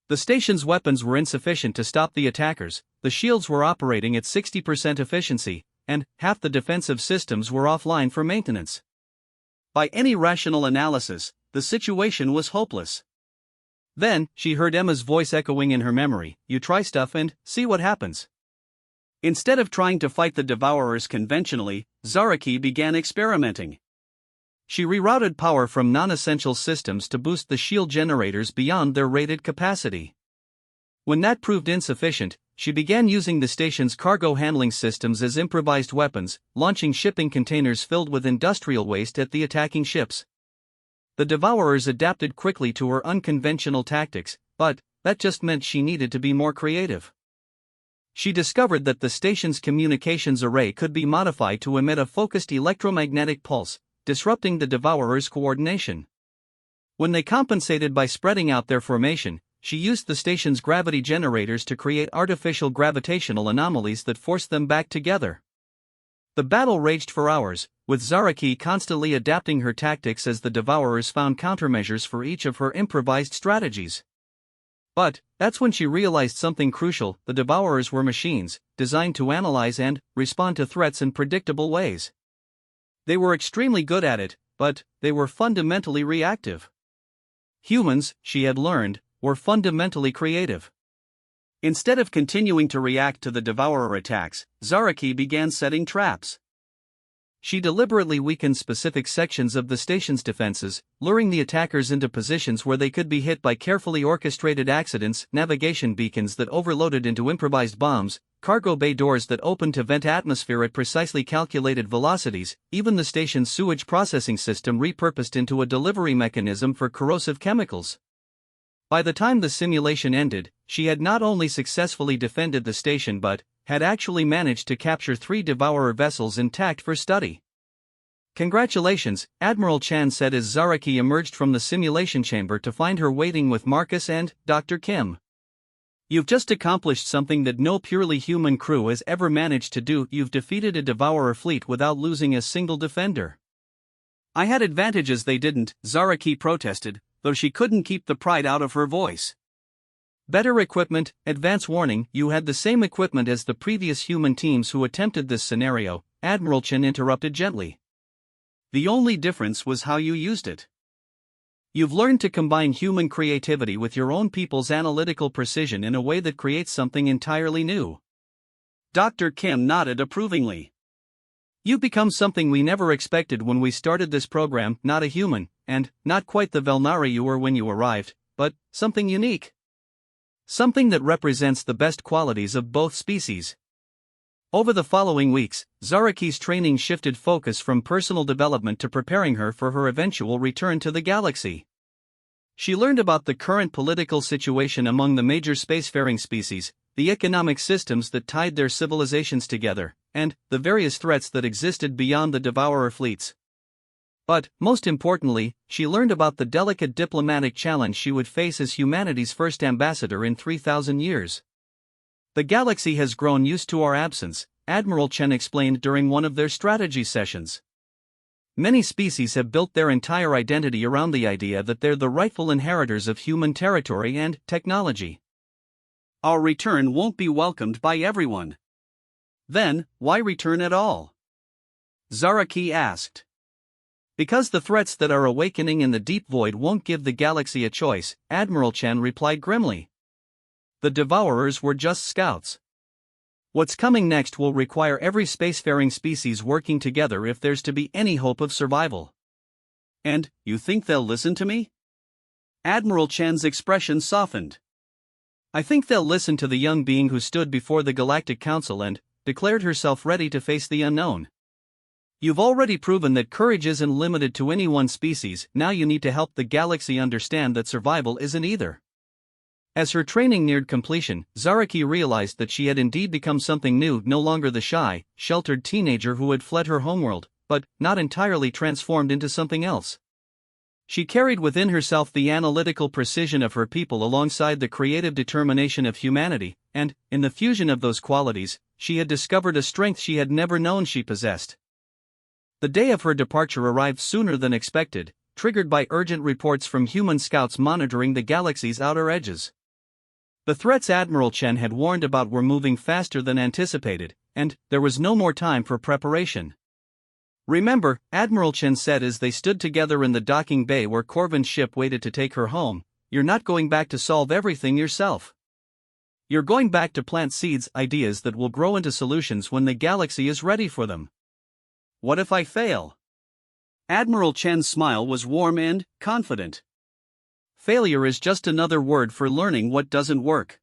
The station's weapons were insufficient to stop the attackers, the shields were operating at 60% efficiency, and half the defensive systems were offline for maintenance. By any rational analysis, the situation was hopeless. Then, she heard Emma's voice echoing in her memory, "You try stuff and see what happens." Instead of trying to fight the Devourers conventionally, Zaraki began experimenting. She rerouted power from non-essential systems to boost the shield generators beyond their rated capacity. When that proved insufficient, she began using the station's cargo handling systems as improvised weapons, launching shipping containers filled with industrial waste at the attacking ships. The Devourers adapted quickly to her unconventional tactics, but that just meant she needed to be more creative. She discovered that the station's communications array could be modified to emit a focused electromagnetic pulse, disrupting the Devourers' coordination. When they compensated by spreading out their formation, she used the station's gravity generators to create artificial gravitational anomalies that forced them back together. The battle raged for hours, with Zaraki constantly adapting her tactics as the Devourers found countermeasures for each of her improvised strategies. But that's when she realized something crucial: the Devourers were machines, designed to analyze and respond to threats in predictable ways. They were extremely good at it, but they were fundamentally reactive. Humans, she had learned, were fundamentally creative. Instead of continuing to react to the Devourer attacks, Zaraki began setting traps. She deliberately weakened specific sections of the station's defenses, luring the attackers into positions where they could be hit by carefully orchestrated accidents, navigation beacons that overloaded into improvised bombs, cargo bay doors that opened to vent atmosphere at precisely calculated velocities, even the station's sewage processing system repurposed into a delivery mechanism for corrosive chemicals. By the time the simulation ended, she had not only successfully defended the station but had actually managed to capture 3 Devourer vessels intact for study. "Congratulations," Admiral Chan said as Zaraki emerged from the simulation chamber to find her waiting with Marcus and Dr. Kim. "You've just accomplished something that no purely human crew has ever managed to do. You've defeated a Devourer fleet without losing a single defender." "I had advantages they didn't," Zaraki protested, though she couldn't keep the pride out of her voice. "Better equipment, advance warning, you had the same equipment as the previous human teams who attempted this scenario," Admiral Chen interrupted gently. "The only difference was how you used it. You've learned to combine human creativity with your own people's analytical precision in a way that creates something entirely new." Dr. Kim nodded approvingly. "You've become something we never expected when we started this program, not a human, and not quite the Velnari you were when you arrived, but something unique. Something that represents the best qualities of both species." Over the following weeks, Zaraki's training shifted focus from personal development to preparing her for her eventual return to the galaxy. She learned about the current political situation among the major spacefaring species, the economic systems that tied their civilizations together, and the various threats that existed beyond the Devourer fleets. But, most importantly, she learned about the delicate diplomatic challenge she would face as humanity's first ambassador in 3,000 years. "The galaxy has grown used to our absence," Admiral Chen explained during one of their strategy sessions. "Many species have built their entire identity around the idea that they're the rightful inheritors of human territory and technology. Our return won't be welcomed by everyone." "Then, why return at all?" Zaraki asked. "Because the threats that are awakening in the deep void won't give the galaxy a choice," Admiral Chen replied grimly. "The Devourers were just scouts. What's coming next will require every spacefaring species working together if there's to be any hope of survival." "And, you think they'll listen to me?" Admiral Chen's expression softened. "I think they'll listen to the young being who stood before the Galactic Council and declared herself ready to face the unknown. You've already proven that courage isn't limited to any one species, now you need to help the galaxy understand that survival isn't either." As her training neared completion, Zaraki realized that she had indeed become something new, no longer the shy, sheltered teenager who had fled her homeworld, but not entirely transformed into something else. She carried within herself the analytical precision of her people alongside the creative determination of humanity, and, in the fusion of those qualities, she had discovered a strength she had never known she possessed. The day of her departure arrived sooner than expected, triggered by urgent reports from human scouts monitoring the galaxy's outer edges. The threats Admiral Chen had warned about were moving faster than anticipated, and there was no more time for preparation. "Remember," Admiral Chen said as they stood together in the docking bay where Corvin's ship waited to take her home, "you're not going back to solve everything yourself. You're going back to plant seeds, ideas that will grow into solutions when the galaxy is ready for them." "What if I fail?" Admiral Chen's smile was warm and confident. "Failure is just another word for learning what doesn't work.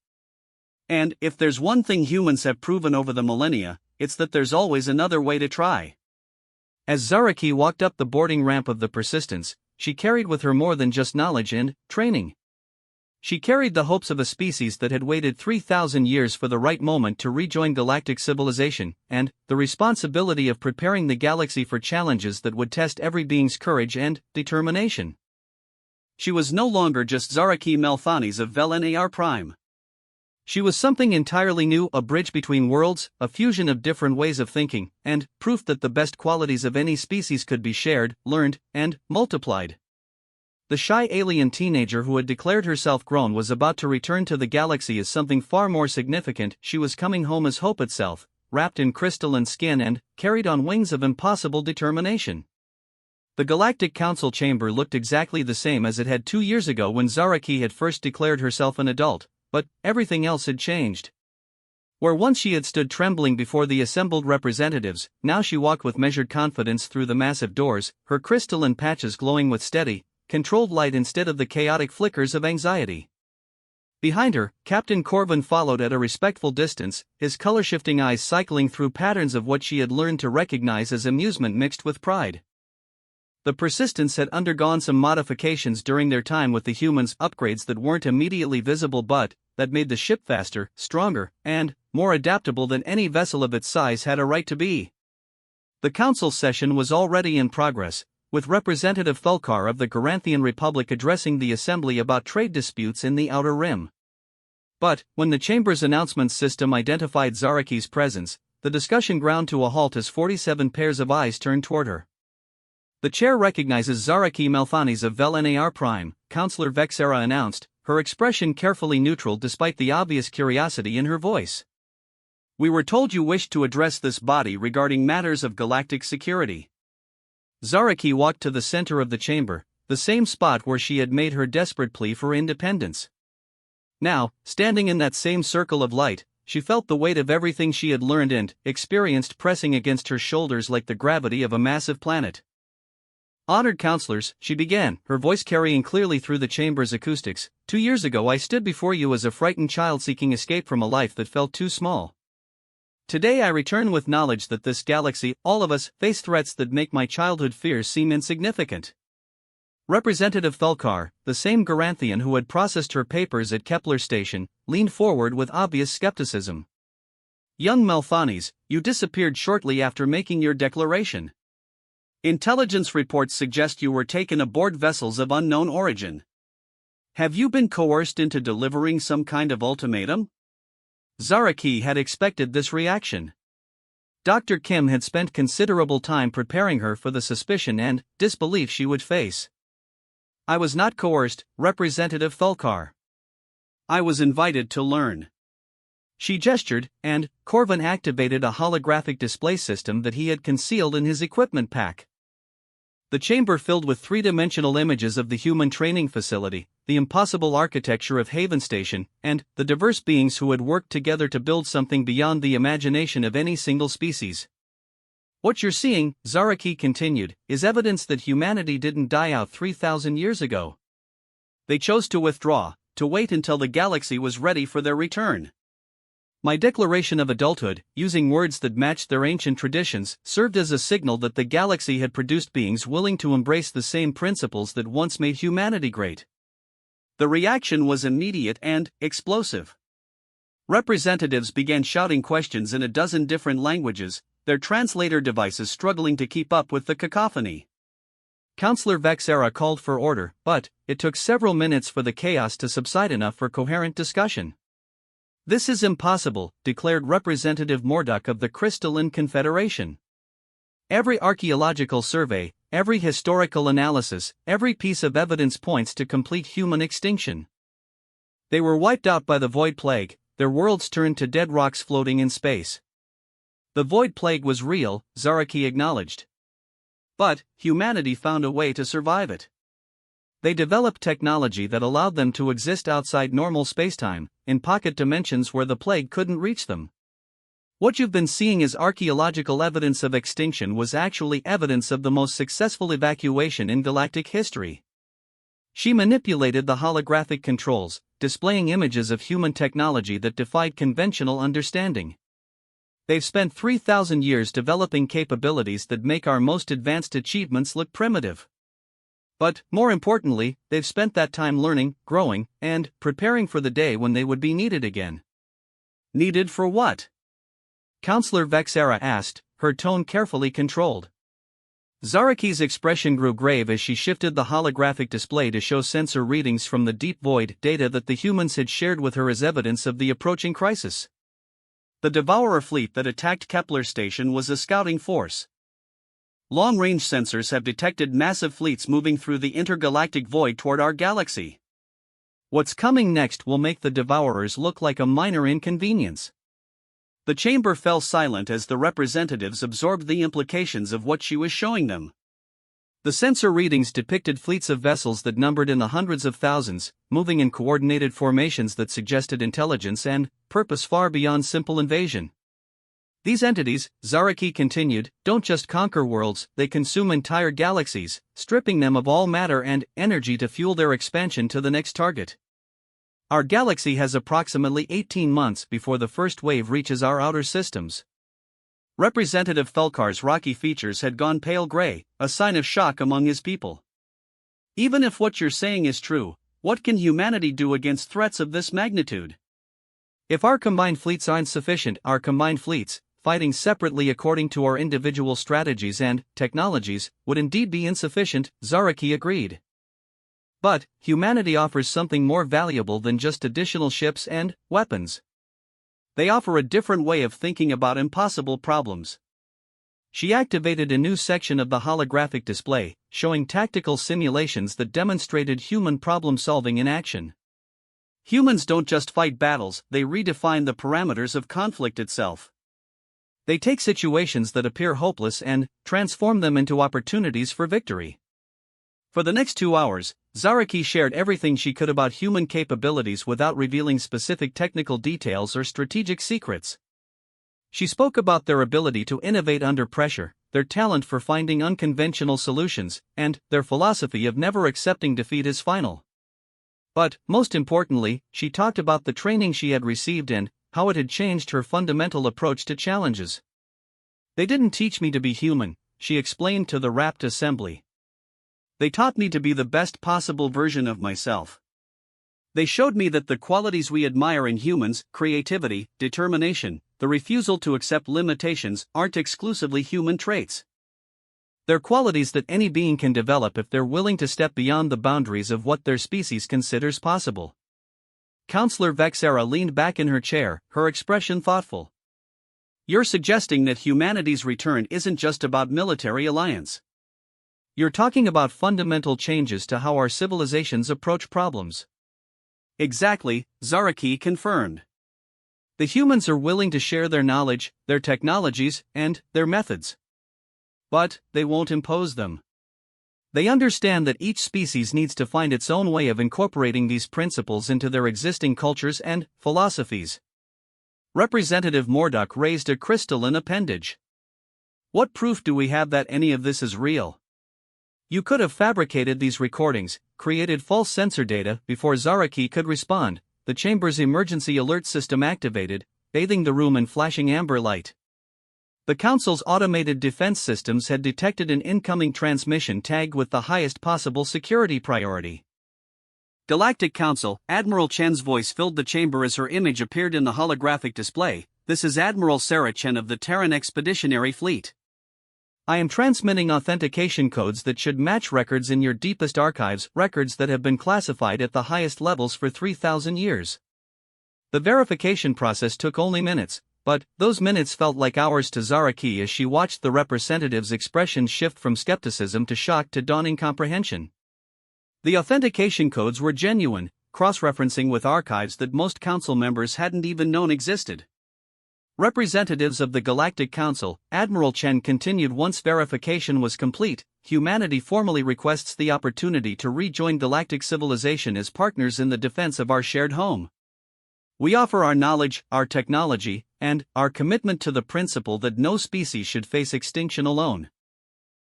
And if there's one thing humans have proven over the millennia, it's that there's always another way to try." As Zaraki walked up the boarding ramp of the Persistence, she carried with her more than just knowledge and training. She carried the hopes of a species that had waited 3,000 years for the right moment to rejoin galactic civilization, and the responsibility of preparing the galaxy for challenges that would test every being's courage and determination. She was no longer just Zaraki Melthanes of Vel-Nar Prime. She was something entirely new, a bridge between worlds, a fusion of different ways of thinking, and proof that the best qualities of any species could be shared, learned, and multiplied. The shy alien teenager who had declared herself grown was about to return to the galaxy as something far more significant. She was coming home as hope itself, wrapped in crystalline skin and carried on wings of impossible determination. The Galactic Council chamber looked exactly the same as it had 2 years ago when Zaraki had first declared herself an adult, but everything else had changed. Where once she had stood trembling before the assembled representatives, now she walked with measured confidence through the massive doors, her crystalline patches glowing with steady, controlled light instead of the chaotic flickers of anxiety. Behind her, Captain Corvin followed at a respectful distance, his color-shifting eyes cycling through patterns of what she had learned to recognize as amusement mixed with pride. The Persistence had undergone some modifications during their time with the humans, upgrades that weren't immediately visible but that made the ship faster, stronger, and more adaptable than any vessel of its size had a right to be. The council session was already in progress, with Representative Thulkar of the Garanthian Republic addressing the assembly about trade disputes in the Outer Rim. But, when the chamber's announcements system identified Zaraki's presence, the discussion ground to a halt as 47 pairs of eyes turned toward her. The chair recognizes Zaraki Melthanes of Vel-Nar Prime, Councillor Vexera announced, her expression carefully neutral despite the obvious curiosity in her voice. We were told you wished to address this body regarding matters of galactic security. Zaraki walked to the center of the chamber, the same spot where she had made her desperate plea for independence. Now, standing in that same circle of light, she felt the weight of everything she had learned and experienced pressing against her shoulders like the gravity of a massive planet. Honored counselors, she began, her voice carrying clearly through the chamber's acoustics. 2 years ago I stood before you as a frightened child seeking escape from a life that felt too small. Today I return with knowledge that this galaxy, all of us, face threats that make my childhood fears seem insignificant. Representative Thulkar, the same Garanthian who had processed her papers at Kepler Station, leaned forward with obvious skepticism. Young Melthanes, you disappeared shortly after making your declaration. Intelligence reports suggest you were taken aboard vessels of unknown origin. Have you been coerced into delivering some kind of ultimatum? Zaraki had expected this reaction. Dr. Kim had spent considerable time preparing her for the suspicion and disbelief she would face. I was not coerced, Representative Thulkar. I was invited to learn. She gestured, and Corvin activated a holographic display system that he had concealed in his equipment pack. The chamber filled with three-dimensional images of the human training facility, the impossible architecture of Haven Station, and the diverse beings who had worked together to build something beyond the imagination of any single species. What you're seeing, Zaraki continued, is evidence that humanity didn't die out 3,000 years ago. They chose to withdraw, to wait until the galaxy was ready for their return. My declaration of adulthood, using words that matched their ancient traditions, served as a signal that the galaxy had produced beings willing to embrace the same principles that once made humanity great. The reaction was immediate and explosive. Representatives began shouting questions in a dozen different languages, their translator devices struggling to keep up with the cacophony. Councillor Vexera called for order, but it took several minutes for the chaos to subside enough for coherent discussion. This is impossible, declared Representative Morduk of the Crystalline Confederation. Every archaeological survey, every historical analysis, every piece of evidence points to complete human extinction. They were wiped out by the Void Plague, their worlds turned to dead rocks floating in space. The Void Plague was real, Zaraki acknowledged. But humanity found a way to survive it. They developed technology that allowed them to exist outside normal spacetime, in pocket dimensions where the plague couldn't reach them. What you've been seeing as archaeological evidence of extinction was actually evidence of the most successful evacuation in galactic history. She manipulated the holographic controls, displaying images of human technology that defied conventional understanding. They've spent 3,000 years developing capabilities that make our most advanced achievements look primitive. But, more importantly, they've spent that time learning, growing, and preparing for the day when they would be needed again. Needed for what? Councillor Vexera asked, her tone carefully controlled. Zaraki's expression grew grave as she shifted the holographic display to show sensor readings from the deep void data that the humans had shared with her as evidence of the approaching crisis. The Devourer fleet that attacked Kepler Station was a scouting force. Long-range sensors have detected massive fleets moving through the intergalactic void toward our galaxy. What's coming next will make the Devourers look like a minor inconvenience. The chamber fell silent as the representatives absorbed the implications of what she was showing them. The sensor readings depicted fleets of vessels that numbered in the hundreds of thousands, moving in coordinated formations that suggested intelligence and purpose far beyond simple invasion. These entities, Zaraki continued, don't just conquer worlds, they consume entire galaxies, stripping them of all matter and energy to fuel their expansion to the next target. Our galaxy has approximately 18 months before the first wave reaches our outer systems. Representative Thulkar's rocky features had gone pale gray, a sign of shock among his people. Even if what you're saying is true, what can humanity do against threats of this magnitude? If our combined fleets aren't sufficient, our combined fleets, fighting separately according to our individual strategies and technologies, would indeed be insufficient, Zaraki agreed. But humanity offers something more valuable than just additional ships and weapons. They offer a different way of thinking about impossible problems. She activated a new section of the holographic display, showing tactical simulations that demonstrated human problem-solving in action. Humans don't just fight battles, they redefine the parameters of conflict itself. They take situations that appear hopeless and transform them into opportunities for victory. For the next 2 hours, Zaraki shared everything she could about human capabilities without revealing specific technical details or strategic secrets. She spoke about their ability to innovate under pressure, their talent for finding unconventional solutions, and their philosophy of never accepting defeat as final. But, most importantly, she talked about the training she had received and how it had changed her fundamental approach to challenges. They didn't teach me to be human, she explained to the rapt assembly. They taught me to be the best possible version of myself. They showed me that the qualities we admire in humans, creativity, determination, the refusal to accept limitations, aren't exclusively human traits. They're qualities that any being can develop if they're willing to step beyond the boundaries of what their species considers possible. Counselor Vexera leaned back in her chair, her expression thoughtful. You're suggesting that humanity's return isn't just about military alliance. You're talking about fundamental changes to how our civilizations approach problems. Exactly, Zaraki confirmed. The humans are willing to share their knowledge, their technologies, and their methods. But they won't impose them. They understand that each species needs to find its own way of incorporating these principles into their existing cultures and philosophies. Representative Mordok raised a crystalline appendage. What proof do we have that any of this is real? You could have fabricated these recordings, created false sensor data before Zaraki could respond. The chamber's emergency alert system activated, bathing the room in flashing amber light. The Council's automated defense systems had detected an incoming transmission tagged with the highest possible security priority. Galactic Council, Admiral Chen's voice filled the chamber as her image appeared in the holographic display. This is Admiral Sarah Chen of the Terran Expeditionary Fleet. I am transmitting authentication codes that should match records in your deepest archives, records that have been classified at the highest levels for 3,000 years. The verification process took only minutes, but those minutes felt like hours to Zaraki as she watched the representative's expression shift from skepticism to shock to dawning comprehension. The authentication codes were genuine, cross-referencing with archives that most council members hadn't even known existed. Representatives of the Galactic Council, Admiral Chen continued, once verification was complete, humanity formally requests the opportunity to rejoin galactic civilization as partners in the defense of our shared home. We offer our knowledge, our technology, and our commitment to the principle that no species should face extinction alone.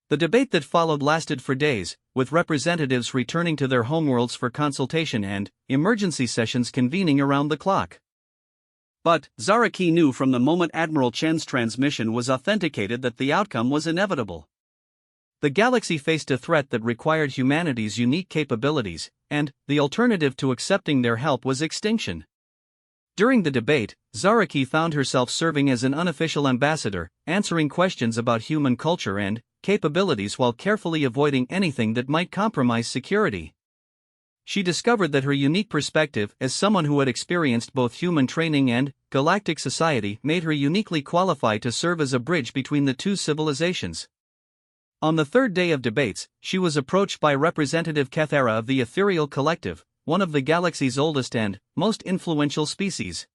The debate that followed lasted for days, with representatives returning to their homeworlds for consultation and emergency sessions convening around the clock. But Zaraki knew from the moment Admiral Chen's transmission was authenticated that the outcome was inevitable. The galaxy faced a threat that required humanity's unique capabilities, and the alternative to accepting their help was extinction. During the debate, Zaraki found herself serving as an unofficial ambassador, answering questions about human culture and capabilities while carefully avoiding anything that might compromise security. She discovered that her unique perspective as someone who had experienced both human training and galactic society made her uniquely qualified to serve as a bridge between the two civilizations. On the third day of debates, she was approached by Representative Kethera of the Ethereal Collective, one of the galaxy's oldest and most influential species.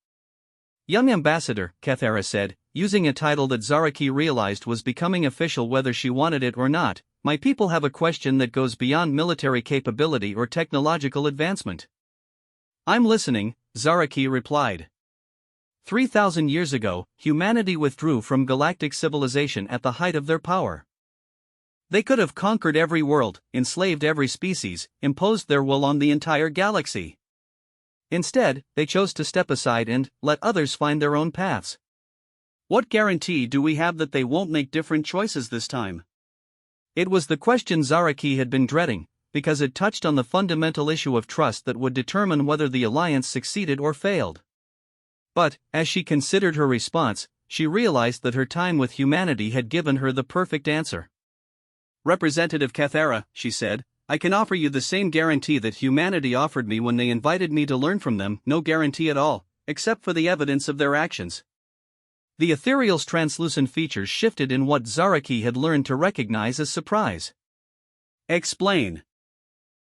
"Young Ambassador," Kethera said, using a title that Zaraki realized was becoming official whether she wanted it or not, "my people have a question that goes beyond military capability or technological advancement." "I'm listening," Zaraki replied. 3,000 years ago, humanity withdrew from galactic civilization at the height of their power. They could have conquered every world, enslaved every species, imposed their will on the entire galaxy. Instead, they chose to step aside and let others find their own paths. What guarantee do we have that they won't make different choices this time? It was the question Zaraki had been dreading, because it touched on the fundamental issue of trust that would determine whether the alliance succeeded or failed. But, as she considered her response, she realized that her time with humanity had given her the perfect answer. "Representative Kethera," she said, "I can offer you the same guarantee that humanity offered me when they invited me to learn from them, no guarantee at all, except for the evidence of their actions." The ethereal's translucent features shifted in what Zaraki had learned to recognize as surprise. "Explain."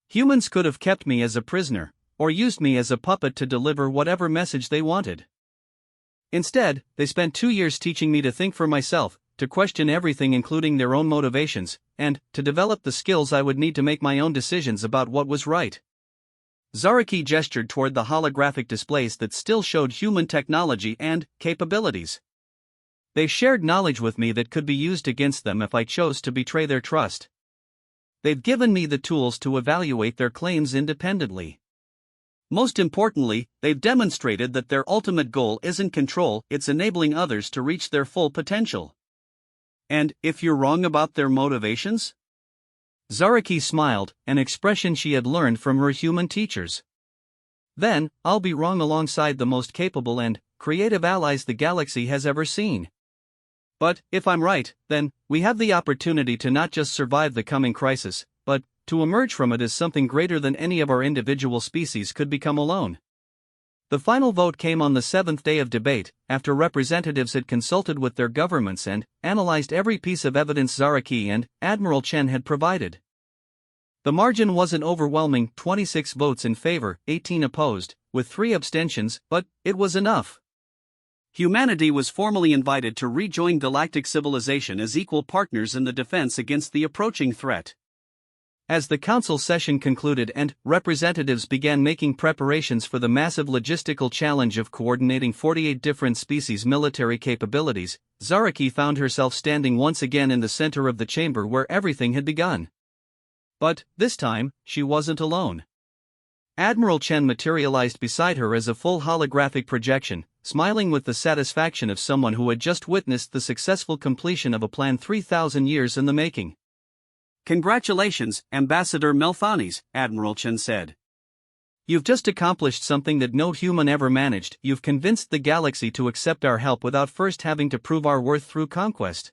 "Humans could have kept me as a prisoner, or used me as a puppet to deliver whatever message they wanted. Instead, they spent 2 years teaching me to think for myself, to question everything including their own motivations, and to develop the skills I would need to make my own decisions about what was right." Zaraki gestured toward the holographic displays that still showed human technology and capabilities. "They shared knowledge with me that could be used against them if I chose to betray their trust. They've given me the tools to evaluate their claims independently. Most importantly, they've demonstrated that their ultimate goal isn't control, it's enabling others to reach their full potential." "And if you're wrong about their motivations?" Zaraki smiled, an expression she had learned from her human teachers. "Then, I'll be wrong alongside the most capable and creative allies the galaxy has ever seen. But, if I'm right, then, we have the opportunity to not just survive the coming crisis, but to emerge from it as something greater than any of our individual species could become alone." The final vote came on the 7th day of debate, after representatives had consulted with their governments and analyzed every piece of evidence Zaraki and Admiral Chen had provided. The margin was an overwhelming 26 votes in favor, 18 opposed, with 3 abstentions, but it was enough. Humanity was formally invited to rejoin galactic civilization as equal partners in the defense against the approaching threat. As the council session concluded and representatives began making preparations for the massive logistical challenge of coordinating 48 different species' military capabilities, Zaraki found herself standing once again in the center of the chamber where everything had begun. But, this time, she wasn't alone. Admiral Chen materialized beside her as a full holographic projection, smiling with the satisfaction of someone who had just witnessed the successful completion of a plan 3,000 years in the making. "Congratulations, Ambassador Melphanes," Admiral Chen said. "You've just accomplished something that no human ever managed. You've convinced the galaxy to accept our help without first having to prove our worth through conquest."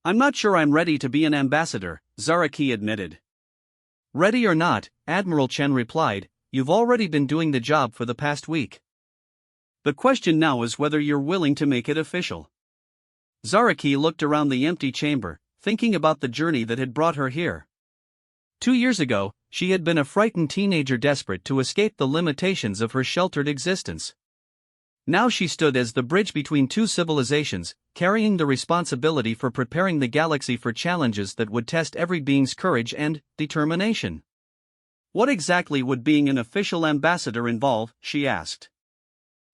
"I'm not sure I'm ready to be an ambassador," Zaraki admitted. "Ready or not," Admiral Chen replied, "you've already been doing the job for the past week. The question now is whether you're willing to make it official." Zaraki looked around the empty chamber, thinking about the journey that had brought her here. 2 years ago, she had been a frightened teenager desperate to escape the limitations of her sheltered existence. Now she stood as the bridge between two civilizations, carrying the responsibility for preparing the galaxy for challenges that would test every being's courage and determination. "What exactly would being an official ambassador involve?" she asked.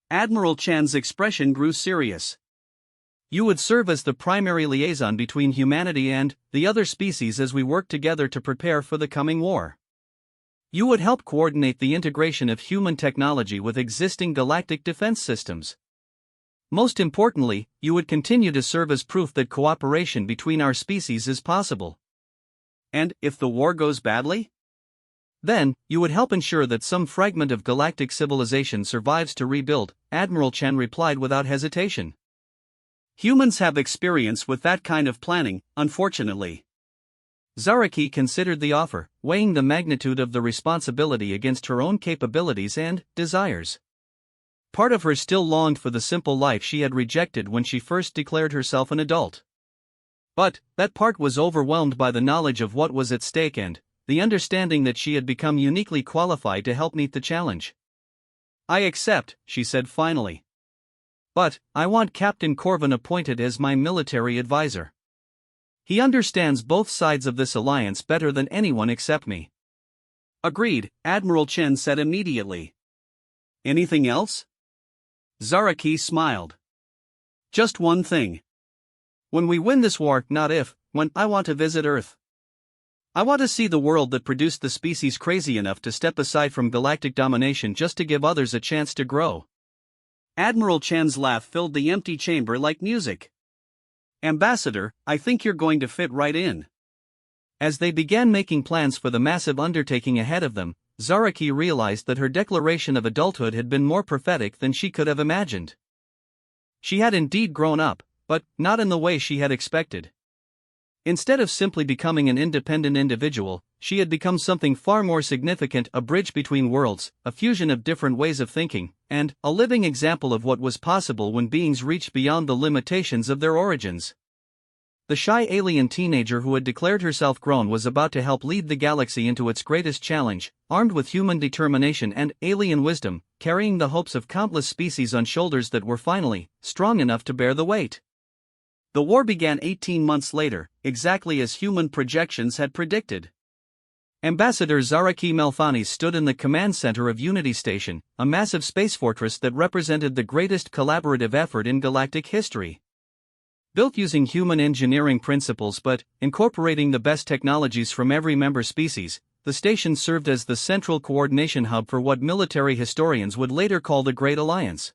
Admiral Chan's expression grew serious. "You would serve as the primary liaison between humanity and the other species as we work together to prepare for the coming war. You would help coordinate the integration of human technology with existing galactic defense systems. Most importantly, you would continue to serve as proof that cooperation between our species is possible. And if the war goes badly? Then, you would help ensure that some fragment of galactic civilization survives to rebuild," Admiral Chen replied without hesitation. Humans have experience with that kind of planning, unfortunately. Zaraki considered the offer, weighing the magnitude of the responsibility against her own capabilities and desires. Part of her still longed for the simple life she had rejected when she first declared herself an adult. But that part was overwhelmed by the knowledge of what was at stake and the understanding that she had become uniquely qualified to help meet the challenge. "I accept," she said finally. "But I want Captain Corvin appointed as my military advisor. He understands both sides of this alliance better than anyone except me." "Agreed," Admiral Chen said immediately. "Anything else?" Zaraki smiled. "Just one thing. When we win this war, not if, when, I want to visit Earth. I want to see the world that produced the species crazy enough to step aside from galactic domination just to give others a chance to grow." Admiral Chen's laugh filled the empty chamber like music. "Ambassador, I think you're going to fit right in." As they began making plans for the massive undertaking ahead of them, Zaraki realized that her declaration of adulthood had been more prophetic than she could have imagined. She had indeed grown up, but not in the way she had expected. Instead of simply becoming an independent individual, she had become something far more significant: a bridge between worlds, a fusion of different ways of thinking, and a living example of what was possible when beings reached beyond the limitations of their origins. The shy alien teenager who had declared herself grown was about to help lead the galaxy into its greatest challenge, armed with human determination and alien wisdom, carrying the hopes of countless species on shoulders that were finally strong enough to bear the weight. The war began 18 months later, exactly as human projections had predicted. Ambassador Zaraki Melfani stood in the command center of Unity Station, a massive space fortress that represented the greatest collaborative effort in galactic history. Built using human engineering principles but incorporating the best technologies from every member species, the station served as the central coordination hub for what military historians would later call the Great Alliance.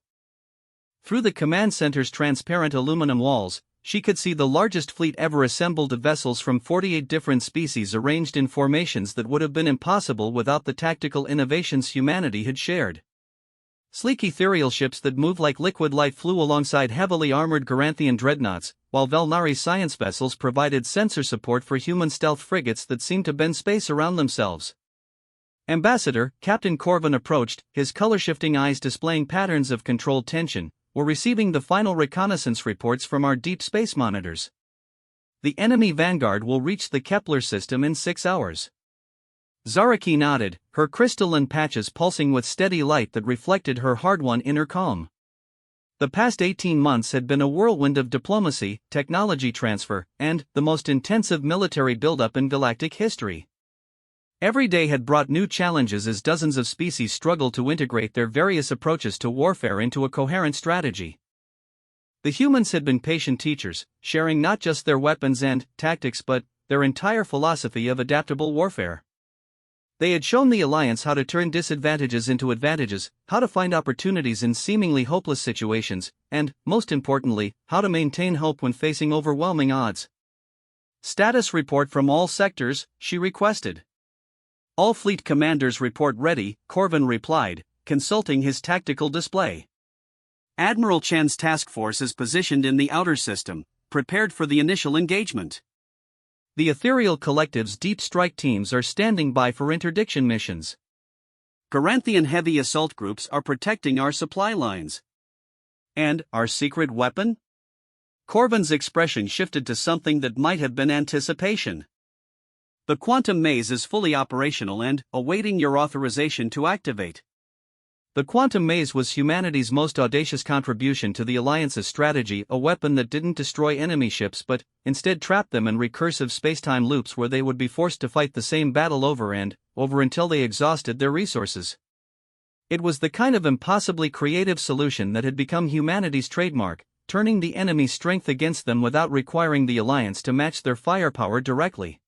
Through the command center's transparent aluminum walls, she could see the largest fleet ever assembled of vessels from 48 different species arranged in formations that would have been impossible without the tactical innovations humanity had shared. Sleek ethereal ships that moved like liquid light flew alongside heavily armored Garanthian dreadnoughts, while Velnari science vessels provided sensor support for human stealth frigates that seemed to bend space around themselves. Ambassador, Captain Corvin approached, his color-shifting eyes displaying patterns of controlled tension. "We're receiving the final reconnaissance reports from our deep space monitors. The enemy vanguard will reach the Kepler system in 6 hours." Zaraki nodded, her crystalline patches pulsing with steady light that reflected her hard-won inner calm. The past 18 months had been a whirlwind of diplomacy, technology transfer, and the most intensive military buildup in galactic history. Every day had brought new challenges as dozens of species struggled to integrate their various approaches to warfare into a coherent strategy. The humans had been patient teachers, sharing not just their weapons and tactics but their entire philosophy of adaptable warfare. They had shown the Alliance how to turn disadvantages into advantages, how to find opportunities in seemingly hopeless situations, and, most importantly, how to maintain hope when facing overwhelming odds. "Status report from all sectors," she requested. "All fleet commanders report ready," Corvin replied, consulting his tactical display. "Admiral Chen's task force is positioned in the outer system, prepared for the initial engagement. The ethereal collective's deep strike teams are standing by for interdiction missions. Garanthian heavy assault groups are protecting our supply lines. And our secret weapon?" Corvin's expression shifted to something that might have been anticipation. "The quantum maze is fully operational and awaiting your authorization to activate." The quantum maze was humanity's most audacious contribution to the Alliance's strategy, a weapon that didn't destroy enemy ships but instead trapped them in recursive spacetime loops where they would be forced to fight the same battle over and over until they exhausted their resources. It was the kind of impossibly creative solution that had become humanity's trademark, turning the enemy's strength against them without requiring the Alliance to match their firepower directly.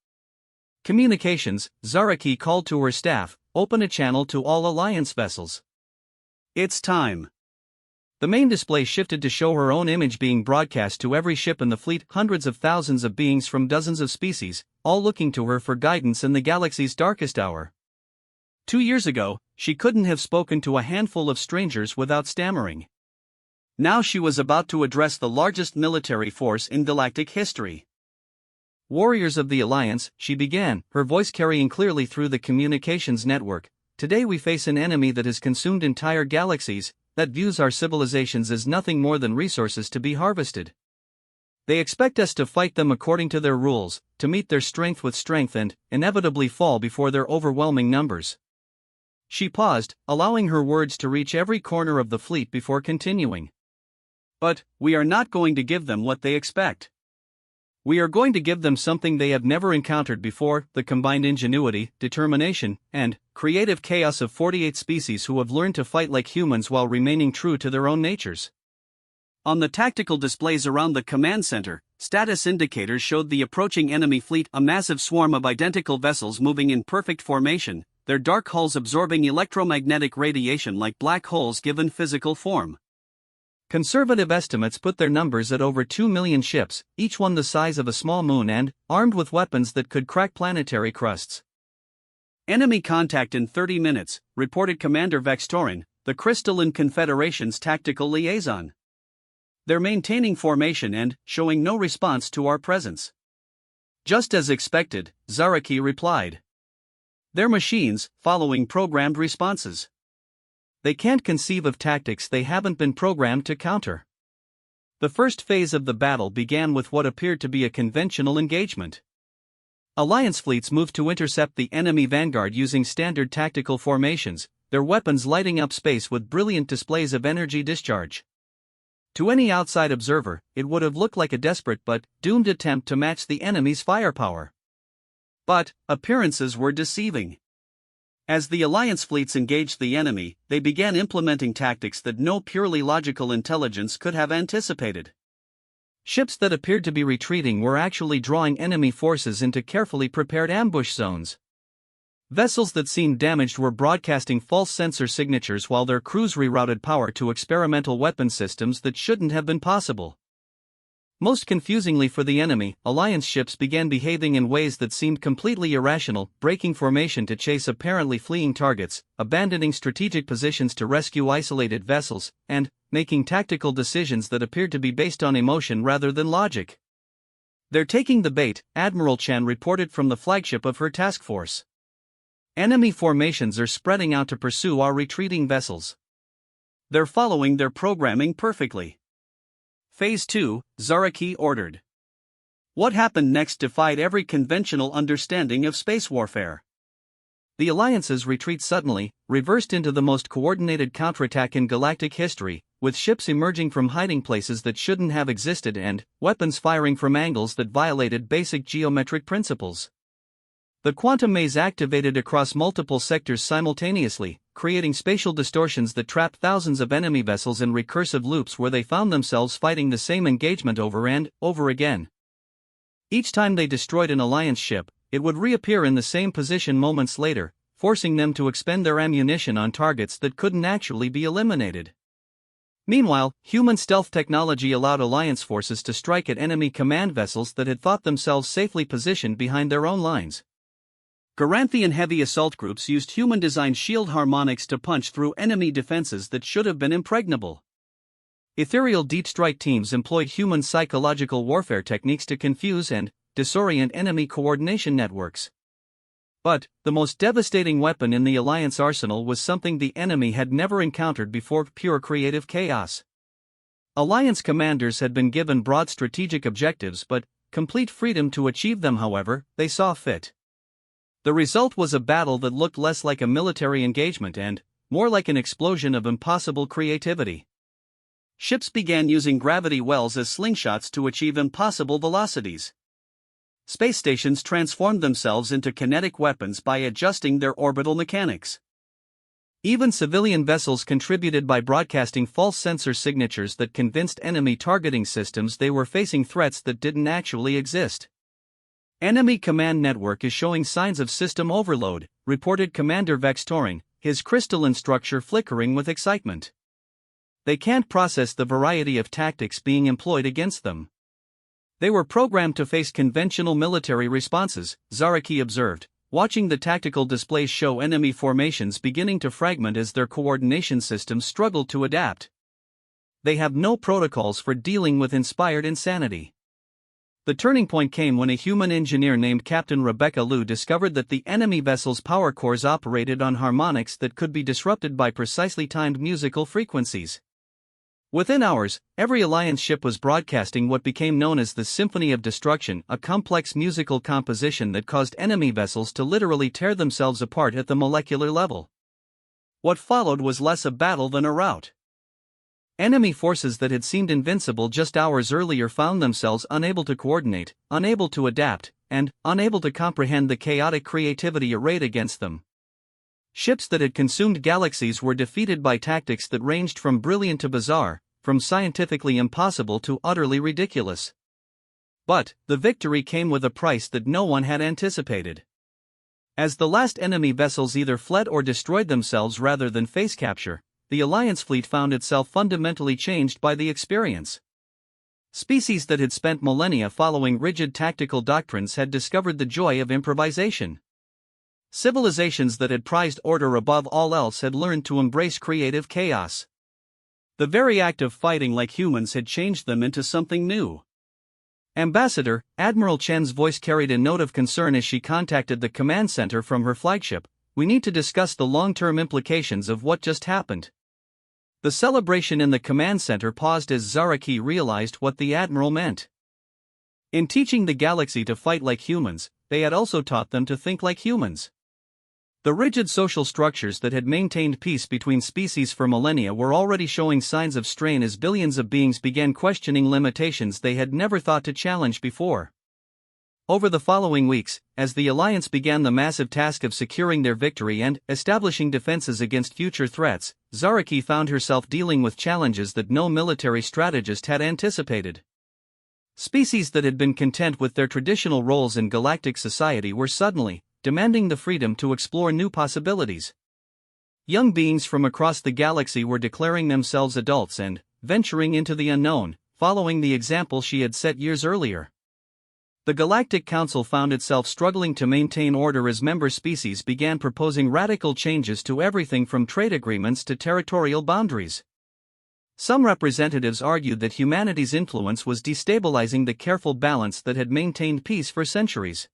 Communications, Zaraki called to her staff, "Open a channel to all Alliance vessels. It's time." The main display shifted to show her own image being broadcast to every ship in the fleet, hundreds of thousands of beings from dozens of species, all looking to her for guidance in the galaxy's darkest hour. 2 years ago, she couldn't have spoken to a handful of strangers without stammering. Now she was about to address the largest military force in galactic history. "Warriors of the Alliance," she began, her voice carrying clearly through the communications network, "today we face an enemy that has consumed entire galaxies, that views our civilizations as nothing more than resources to be harvested. They expect us to fight them according to their rules, to meet their strength with strength and, inevitably fall before their overwhelming numbers." She paused, allowing her words to reach every corner of the fleet before continuing. "But, we are not going to give them what they expect. We are going to give them something they have never encountered before, the combined ingenuity, determination, and creative chaos of 48 species who have learned to fight like humans while remaining true to their own natures." On the tactical displays around the command center, status indicators showed the approaching enemy fleet, a massive swarm of identical vessels moving in perfect formation, their dark hulls absorbing electromagnetic radiation like black holes given physical form. Conservative estimates put their numbers at over 2 million ships, each one the size of a small moon and armed with weapons that could crack planetary crusts. "Enemy contact in 30 minutes, reported Commander Vextorin, the Crystalline Confederation's tactical liaison. They're maintaining formation and showing no response to our presence." "Just as expected," Zaraki replied. "They're machines, following programmed responses. They can't conceive of tactics they haven't been programmed to counter." The first phase of the battle began with what appeared to be a conventional engagement. Alliance fleets moved to intercept the enemy vanguard using standard tactical formations, their weapons lighting up space with brilliant displays of energy discharge. To any outside observer, it would have looked like a desperate but doomed attempt to match the enemy's firepower. But appearances were deceiving. As the Alliance fleets engaged the enemy, they began implementing tactics that no purely logical intelligence could have anticipated. Ships that appeared to be retreating were actually drawing enemy forces into carefully prepared ambush zones. Vessels that seemed damaged were broadcasting false sensor signatures while their crews rerouted power to experimental weapon systems that shouldn't have been possible. Most confusingly for the enemy, Alliance ships began behaving in ways that seemed completely irrational, breaking formation to chase apparently fleeing targets, abandoning strategic positions to rescue isolated vessels, and making tactical decisions that appeared to be based on emotion rather than logic. "They're taking the bait," Admiral Chen reported from the flagship of her task force. "Enemy formations are spreading out to pursue our retreating vessels. They're following their programming perfectly." Phase 2, Zaraki ordered. What happened next defied every conventional understanding of space warfare. The Alliance's retreat suddenly reversed into the most coordinated counterattack in galactic history, with ships emerging from hiding places that shouldn't have existed and weapons firing from angles that violated basic geometric principles. The quantum maze activated across multiple sectors simultaneously, creating spatial distortions that trapped thousands of enemy vessels in recursive loops where they found themselves fighting the same engagement over and over again. Each time they destroyed an Alliance ship, it would reappear in the same position moments later, forcing them to expend their ammunition on targets that couldn't actually be eliminated. Meanwhile, human stealth technology allowed Alliance forces to strike at enemy command vessels that had thought themselves safely positioned behind their own lines. Garanthian heavy assault groups used human-designed shield harmonics to punch through enemy defenses that should have been impregnable. Ethereal deep strike teams employed human psychological warfare techniques to confuse and disorient enemy coordination networks. But the most devastating weapon in the Alliance arsenal was something the enemy had never encountered before: pure creative chaos. Alliance commanders had been given broad strategic objectives but complete freedom to achieve them however they saw fit. The result was a battle that looked less like a military engagement and more like an explosion of impossible creativity. Ships began using gravity wells as slingshots to achieve impossible velocities. Space stations transformed themselves into kinetic weapons by adjusting their orbital mechanics. Even civilian vessels contributed by broadcasting false sensor signatures that convinced enemy targeting systems they were facing threats that didn't actually exist. "Enemy command network is showing signs of system overload," reported Commander Vextorin, his crystalline structure flickering with excitement. "They can't process the variety of tactics being employed against them. They were programmed to face conventional military responses," Zaraki observed, watching the tactical displays show enemy formations beginning to fragment as their coordination systems struggled to adapt. they have no protocols for dealing with inspired insanity. The turning point came when a human engineer named Captain Rebecca Liu discovered that the enemy vessel's power cores operated on harmonics that could be disrupted by precisely timed musical frequencies. Within hours, every Alliance ship was broadcasting what became known as the Symphony of Destruction, a complex musical composition that caused enemy vessels to literally tear themselves apart at the molecular level. What followed was less a battle than a rout. Enemy forces that had seemed invincible just hours earlier found themselves unable to coordinate, unable to adapt, and unable to comprehend the chaotic creativity arrayed against them. Ships that had consumed galaxies were defeated by tactics that ranged from brilliant to bizarre, from scientifically impossible to utterly ridiculous. But the victory came with a price that no one had anticipated. As the last enemy vessels either fled or destroyed themselves rather than face capture, the Alliance fleet found itself fundamentally changed by the experience. Species that had spent millennia following rigid tactical doctrines had discovered the joy of improvisation. Civilizations that had prized order above all else had learned to embrace creative chaos. The very act of fighting like humans had changed them into something new. Ambassador, Admiral Chen's voice carried a note of concern as she contacted the command center from her flagship. We need to discuss the long-term implications of what just happened. The celebration in the command center paused as Zaraki realized what the Admiral meant. In teaching the galaxy to fight like humans, they had also taught them to think like humans. The rigid social structures that had maintained peace between species for millennia were already showing signs of strain as billions of beings began questioning limitations they had never thought to challenge before. Over the following weeks, as the Alliance began the massive task of securing their victory and establishing defenses against future threats, Zaraki found herself dealing with challenges that no military strategist had anticipated. Species that had been content with their traditional roles in galactic society were suddenly demanding the freedom to explore new possibilities. Young beings from across the galaxy were declaring themselves adults and venturing into the unknown, following the example she had set years earlier. The Galactic Council found itself struggling to maintain order as member species began proposing radical changes to everything from trade agreements to territorial boundaries. Some representatives argued that humanity's influence was destabilizing the careful balance that had maintained peace for centuries.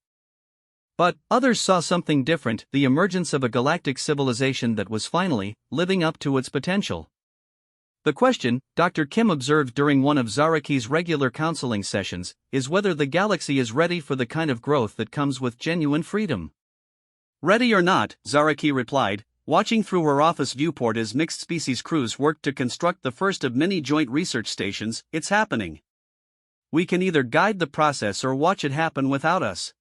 But others saw something different, the emergence of a galactic civilization that was finally living up to its potential. The question, Dr. Kim observed during one of Zaraki's regular counseling sessions, is whether the galaxy is ready for the kind of growth that comes with genuine freedom. Ready or not, Zaraki replied, watching through her office viewport as mixed-species crews worked to construct the first of many joint research stations. It's happening. We can either guide the process or watch it happen without us.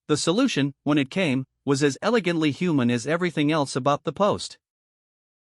The solution, when it came, was as elegantly human as everything else about the post.